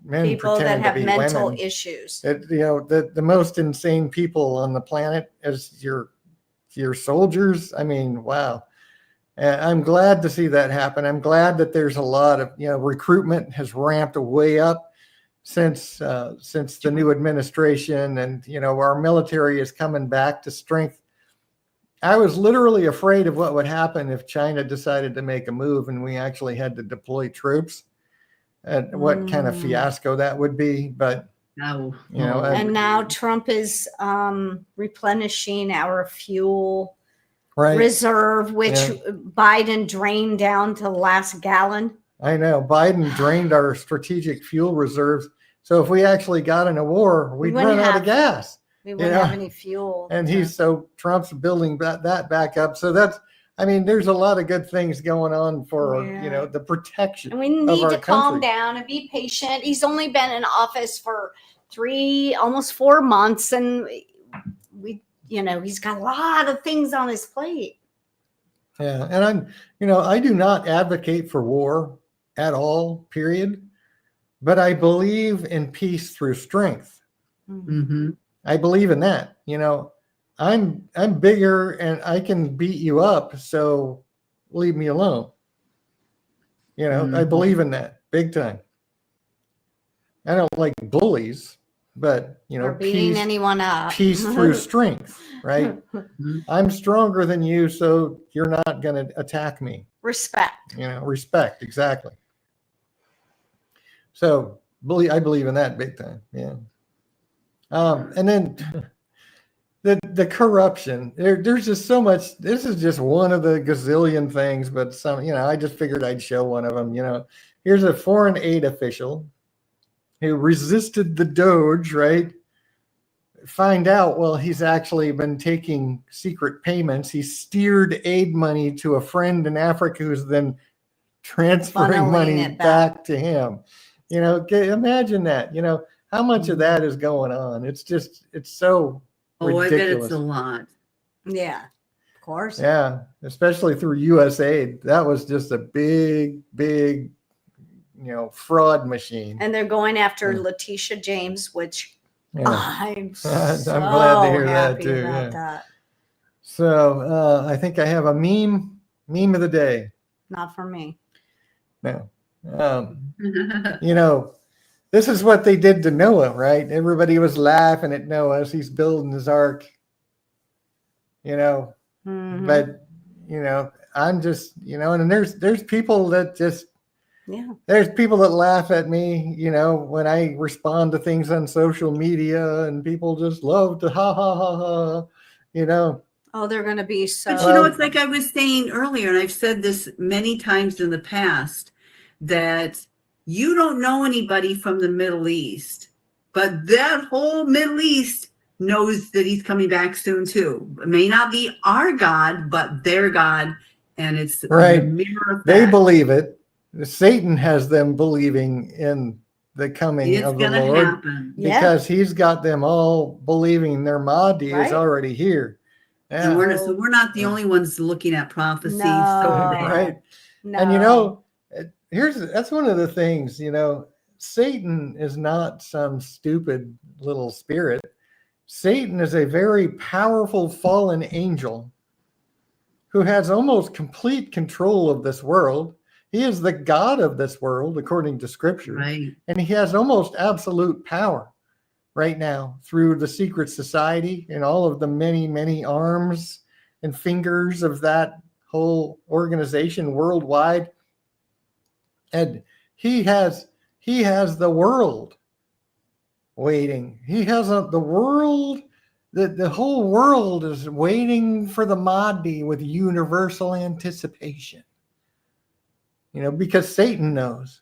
[SPEAKER 2] men
[SPEAKER 1] People that
[SPEAKER 2] pretending to
[SPEAKER 1] have
[SPEAKER 2] be
[SPEAKER 1] mental
[SPEAKER 2] women?
[SPEAKER 1] issues.
[SPEAKER 2] The most insane people on the planet is your soldiers. I mean, wow. I'm glad to see that happen. I'm glad that there's a lot of, recruitment has ramped way up since the new administration, and, our military is coming back to strength. I was literally afraid of what would happen if China decided to make a move and we actually had to deploy troops, and what kind of fiasco that would be. But
[SPEAKER 1] and now Trump is replenishing our fuel reserve, which Biden drained down to the last gallon.
[SPEAKER 2] I know Biden drained our strategic fuel reserves. So if we actually got in a war, we'd run out of gas.
[SPEAKER 1] We wouldn't have any fuel.
[SPEAKER 2] And Trump's building that back up. So there's a lot of good things going on for, the protection.
[SPEAKER 1] And we need to calm down and be patient. He's only been in office for almost 4 months. And he's got a lot of things on his plate.
[SPEAKER 2] Yeah. And I do not advocate for war at all, period. But I believe in peace through strength.
[SPEAKER 3] Mm-hmm.
[SPEAKER 2] I believe in that. I'm bigger and I can beat you up, so leave me alone. I believe in that big time. I don't like bullies, but
[SPEAKER 1] or beating anyone up.
[SPEAKER 2] Peace through strength, right? I'm stronger than you, so you're not going to attack me.
[SPEAKER 1] Respect.
[SPEAKER 2] Respect, exactly. So I believe in that big time. Yeah. And then the corruption, there's just so much. This is just one of the gazillion things, but I just figured I'd show one of them. Here's a foreign aid official who resisted the Doge, right? Find out, well, he's actually been taking secret payments. He steered aid money to a friend in Africa who's then transferring money back to him. Imagine that, how much of that is going on? It's so ridiculous.
[SPEAKER 3] I bet it's a lot.
[SPEAKER 1] Yeah, of course.
[SPEAKER 2] Yeah, especially through USAID. That was just a big, fraud machine.
[SPEAKER 1] And they're going after Letitia James, which I'm
[SPEAKER 2] glad to hear that too. That. So I think I have a meme of the day.
[SPEAKER 1] Not for me.
[SPEAKER 2] No. This is what they did to Noah, right? Everybody was laughing at Noah as he's building his ark. But I'm just, and there's people that just, there's people that laugh at me, when I respond to things on social media, and people just love to ha ha ha ha,
[SPEAKER 1] Oh, they're going to be so.
[SPEAKER 3] But it's like I was saying earlier, and I've said this many times in the past, that you don't know anybody from the Middle East, but that whole Middle East knows that he's coming back soon too. It may not be our God, but their God, and it's
[SPEAKER 2] right.
[SPEAKER 3] The mirror of
[SPEAKER 2] they
[SPEAKER 3] that.
[SPEAKER 2] Believe it. Satan has them believing in the coming of the Lord
[SPEAKER 3] happen.
[SPEAKER 2] Because he's got them all believing their Mahdi is already here.
[SPEAKER 3] Yeah. And we're not the only ones looking at prophecy.
[SPEAKER 1] No.
[SPEAKER 2] Right.
[SPEAKER 1] No.
[SPEAKER 2] And that's one of the things, Satan is not some stupid little spirit. Satan is a very powerful fallen angel who has almost complete control of this world. He is the God of this world, according to Scripture.
[SPEAKER 3] Right.
[SPEAKER 2] And he has almost absolute power right now through the secret society and all of the many, many arms and fingers of that whole organization worldwide. And he has the world waiting. He has the world, the whole world is waiting for the Mahdi with universal anticipation. Because Satan knows.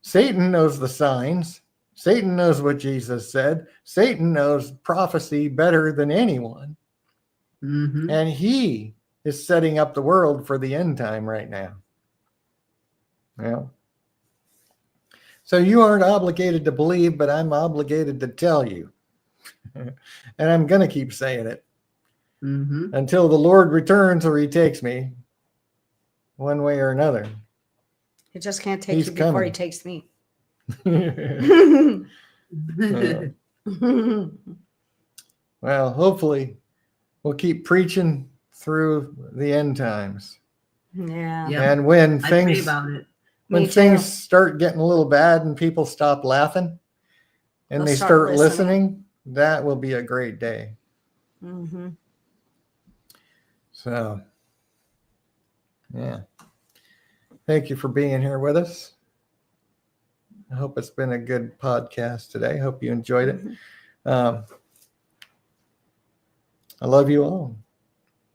[SPEAKER 2] Satan knows the signs. Satan knows what Jesus said. Satan knows prophecy better than anyone.
[SPEAKER 3] Mm-hmm.
[SPEAKER 2] And he is setting up the world for the end time right now. Yeah. So you aren't obligated to believe, but I'm obligated to tell you. And I'm going to keep saying it until the Lord returns or he takes me one way or another.
[SPEAKER 1] He just can't take
[SPEAKER 2] He's
[SPEAKER 1] you before he
[SPEAKER 2] coming.
[SPEAKER 1] takes me.
[SPEAKER 2] Well, hopefully we'll keep preaching through the end times.
[SPEAKER 1] Yeah.
[SPEAKER 3] Yeah.
[SPEAKER 2] And when
[SPEAKER 3] I pray
[SPEAKER 2] things
[SPEAKER 3] about it.
[SPEAKER 2] when
[SPEAKER 1] Me too.
[SPEAKER 2] things start getting a little bad and people stop laughing and
[SPEAKER 1] They'll
[SPEAKER 2] they
[SPEAKER 1] start
[SPEAKER 2] start listening, that will be a great day.
[SPEAKER 1] Mm-hmm.
[SPEAKER 2] So, yeah. Thank you for being here with us. I hope it's been a good podcast today. Hope you enjoyed it. I love you all.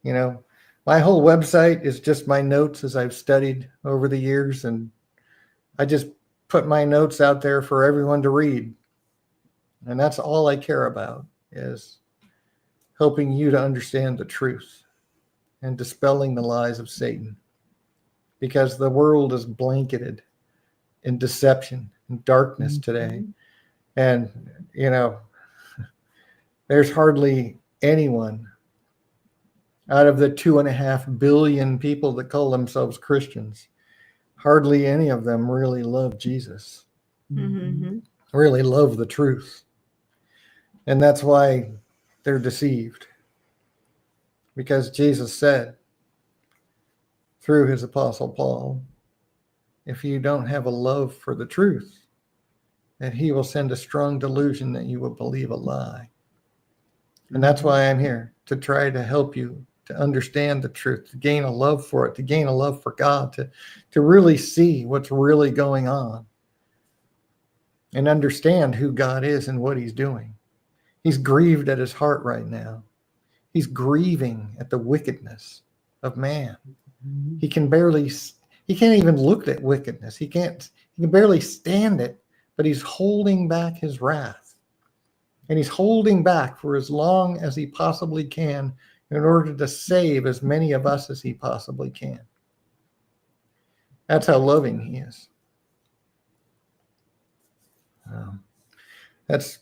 [SPEAKER 2] You know, my whole website is just my notes as I've studied over the years, and I just put my notes out there for everyone to read. And that's all I care about, is helping you to understand the truth and dispelling the lies of Satan. Because the world is blanketed in deception and darkness today. And, you know, there's hardly anyone out of the 2.5 billion people that call themselves Christians, hardly any of them really love Jesus, really love the truth. And that's why they're deceived. Because Jesus said through his apostle Paul, if you don't have a love for the truth, that he will send a strong delusion that you will believe a lie. And that's why I'm here, to try to help you to understand the truth, to gain a love for it, to gain a love for God, to really see what's really going on and understand who God is and what he's doing. He's grieved at his heart right now. He's grieving at the wickedness of man. He can't even look at wickedness. He can barely stand it, but he's holding back his wrath. And he's holding back for as long as he possibly can in order to save as many of us as he possibly can. That's how loving he is. That's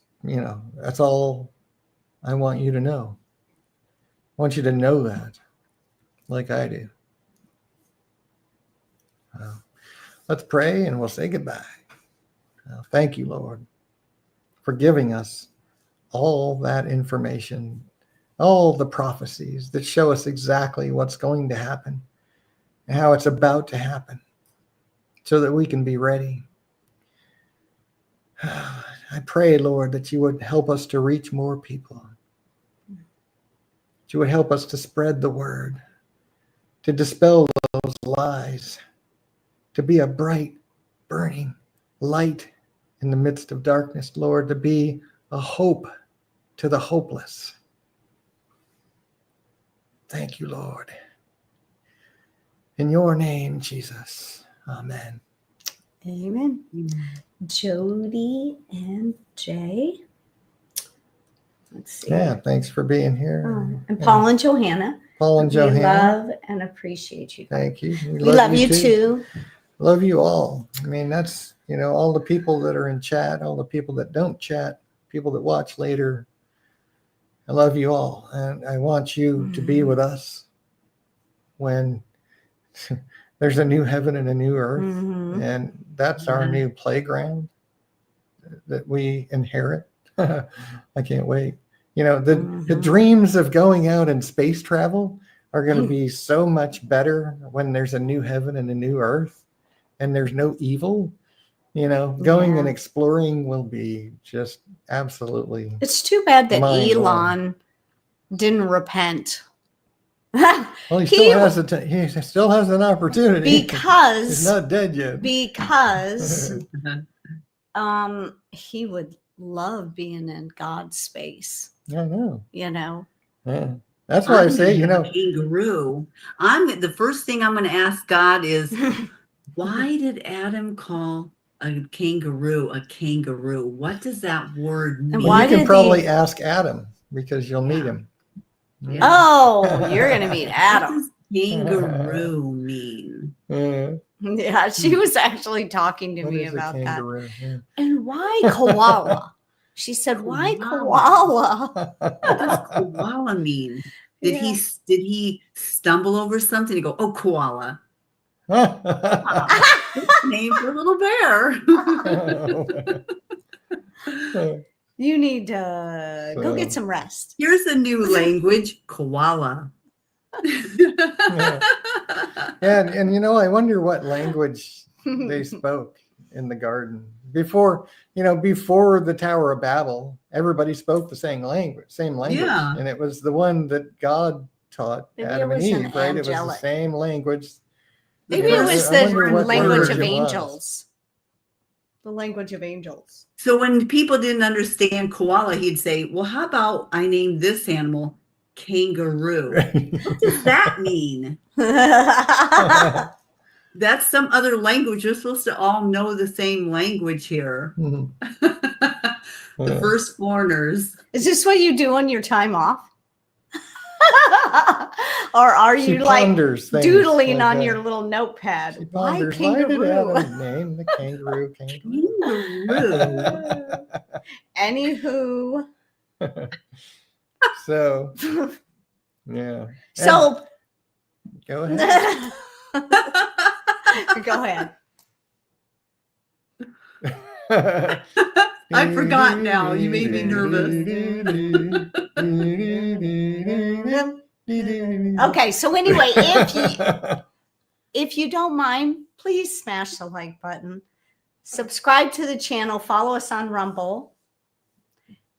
[SPEAKER 2] all I want you to know. I want you to know that, like I do. Let's pray and we'll say goodbye. Thank you, Lord, for giving us all that information, all the prophecies that show us exactly what's going to happen and how it's about to happen so that we can be ready. I pray, Lord, that you would help us to reach more people. That you would help us to spread the word, to dispel those lies, to be a bright, burning light in the midst of darkness, Lord, to be a hope to the hopeless. Thank you, Lord. In your name, Jesus. Amen.
[SPEAKER 1] Amen. Jody and Jay. Let's see.
[SPEAKER 2] Yeah, thanks for being here.
[SPEAKER 1] And Paul and Johanna.
[SPEAKER 2] Paul and
[SPEAKER 1] We
[SPEAKER 2] Johanna.
[SPEAKER 1] love and appreciate you.
[SPEAKER 2] Thank you.
[SPEAKER 1] We love you too.
[SPEAKER 2] Love you all. I mean, that's, all the people that are in chat, all the people that don't chat, people that watch later. I love you all. And I want you to be with us when there's a new heaven and a new earth. And that's our new playground that we inherit. I can't wait. The dreams of going out in space travel are going to be so much better when there's a new heaven and a new earth and there's no evil. Going and exploring will be just absolutely.
[SPEAKER 1] It's too bad that
[SPEAKER 2] mind-blowing.
[SPEAKER 1] Elon didn't repent.
[SPEAKER 2] Well, he still has an opportunity
[SPEAKER 1] because
[SPEAKER 2] he's not dead yet.
[SPEAKER 1] Because he would love being in God's space.
[SPEAKER 2] I know. Yeah. That's why I say,
[SPEAKER 3] kangaroo. The first thing I'm going to ask God is, why did Adam call a kangaroo a kangaroo? What does that word mean?
[SPEAKER 2] Well, you can probably ask Adam because you'll meet him.
[SPEAKER 1] Oh, you're going to meet Adam.
[SPEAKER 3] What does kangaroo mean?
[SPEAKER 1] Yeah, she was actually talking to
[SPEAKER 2] What
[SPEAKER 1] me
[SPEAKER 2] is a
[SPEAKER 1] about that.
[SPEAKER 2] kangaroo? Yeah.
[SPEAKER 1] And why koala? She said, why
[SPEAKER 3] Koala.
[SPEAKER 1] koala?
[SPEAKER 3] What does koala mean? Did he stumble over something and go, oh, koala? Name for a little bear.
[SPEAKER 1] You need to go get
[SPEAKER 2] So-
[SPEAKER 1] some rest.
[SPEAKER 3] Here's a new language, koala.
[SPEAKER 2] Yeah. And you know, I wonder what language they spoke in the garden before. You know, before the Tower of Babel, everybody spoke the same language,
[SPEAKER 3] Yeah.
[SPEAKER 2] and it was the one that God taught
[SPEAKER 1] Maybe
[SPEAKER 2] Adam
[SPEAKER 1] it
[SPEAKER 2] and
[SPEAKER 1] was an
[SPEAKER 2] Eve, right? It was the
[SPEAKER 1] angelic.
[SPEAKER 2] same language.
[SPEAKER 1] Maybe
[SPEAKER 3] Yeah,
[SPEAKER 1] it was
[SPEAKER 2] I
[SPEAKER 1] the
[SPEAKER 2] wonder what
[SPEAKER 1] language of
[SPEAKER 2] it was.
[SPEAKER 1] angels. The language of angels.
[SPEAKER 3] So when people didn't understand koala, he'd say, well, how about I name this animal kangaroo? What does that mean? That's some other language. You're supposed to all know the same language here.
[SPEAKER 2] Mhm.
[SPEAKER 3] The first foreigners.
[SPEAKER 1] Is this what you do on your time off? Or are
[SPEAKER 2] She
[SPEAKER 1] you like
[SPEAKER 2] ponders things
[SPEAKER 1] doodling
[SPEAKER 2] like
[SPEAKER 1] on
[SPEAKER 2] that.
[SPEAKER 1] your little notepad?
[SPEAKER 2] She
[SPEAKER 1] Why
[SPEAKER 2] ponders, why did
[SPEAKER 1] kangaroo?
[SPEAKER 2] Adam name the kangaroo?
[SPEAKER 3] Kangaroo.
[SPEAKER 1] Anywho.
[SPEAKER 2] So, yeah.
[SPEAKER 1] So
[SPEAKER 2] Go ahead.
[SPEAKER 1] go ahead.
[SPEAKER 3] I forgot now. You made me nervous.
[SPEAKER 1] Okay, so anyway, if you don't mind, please smash the like button. Subscribe to the channel, follow us on Rumble,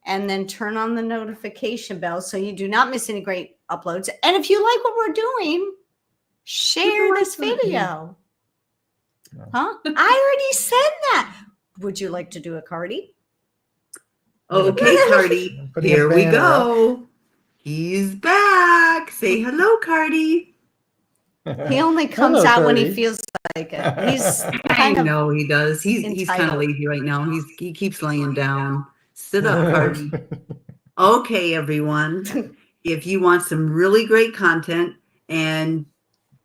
[SPEAKER 1] and then turn on the notification bell so you do not miss any great uploads. And if you like what we're doing, share this video. Huh? I already said that. Would you like to do a Cardi?
[SPEAKER 3] Okay, Cardi.
[SPEAKER 2] Putting a
[SPEAKER 3] Here we
[SPEAKER 2] banner
[SPEAKER 3] go. He's back. Say hello, Cardi.
[SPEAKER 1] He only comes
[SPEAKER 2] Hello,
[SPEAKER 1] out when he
[SPEAKER 2] Cardi.
[SPEAKER 1] feels like it. He's
[SPEAKER 3] I
[SPEAKER 1] kind of
[SPEAKER 3] know he does. He's kind of
[SPEAKER 1] entitled.
[SPEAKER 3] lazy right now. He keeps laying down. Sit up, Cardi. Okay, everyone. If you want some really great content, and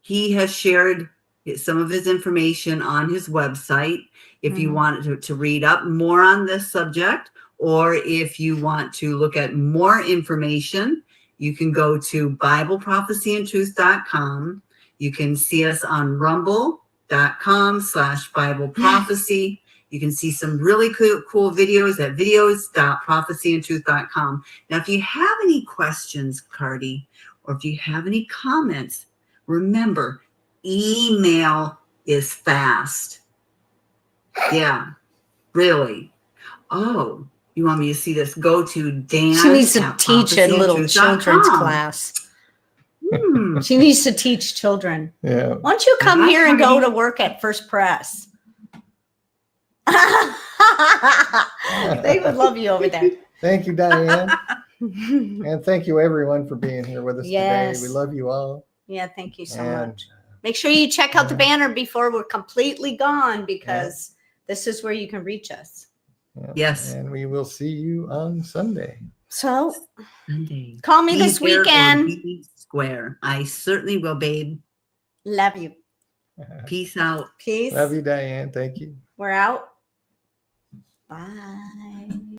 [SPEAKER 3] he has shared some of his information on his website. If you want to read up more on this subject, or if you want to look at more information, you can go to BibleProphecyandTruth.com. You can see us on rumble.com/BibleProphecy. You can see some really cool videos at videos.prophecyandtruth.com. Now, if you have any questions, Cardi, or if you have any comments, remember, email is fast. Yeah, really. Oh, you want me to see this? Go to Dan.
[SPEAKER 1] She needs to teach a little children's class. She needs to teach children.
[SPEAKER 2] Yeah.
[SPEAKER 1] Why don't you come here and go to work at First Press? They would love you over there.
[SPEAKER 2] Thank you, Diane. And thank you, everyone, for being here with us
[SPEAKER 1] Yes.
[SPEAKER 2] today. We love you all.
[SPEAKER 1] Yeah, thank you so
[SPEAKER 2] And,
[SPEAKER 1] much. Make sure you check out the banner before we're completely gone, because this is where you can reach us.
[SPEAKER 3] Yes.
[SPEAKER 2] And we will see you on Sunday.
[SPEAKER 1] So
[SPEAKER 3] Sunday.
[SPEAKER 1] call me
[SPEAKER 3] Be
[SPEAKER 1] this
[SPEAKER 3] there or
[SPEAKER 1] weekend.
[SPEAKER 3] be square. I certainly will, babe.
[SPEAKER 1] Love you.
[SPEAKER 3] Peace out.
[SPEAKER 1] Peace.
[SPEAKER 2] Love you, Diane. Thank you.
[SPEAKER 1] We're out. Bye.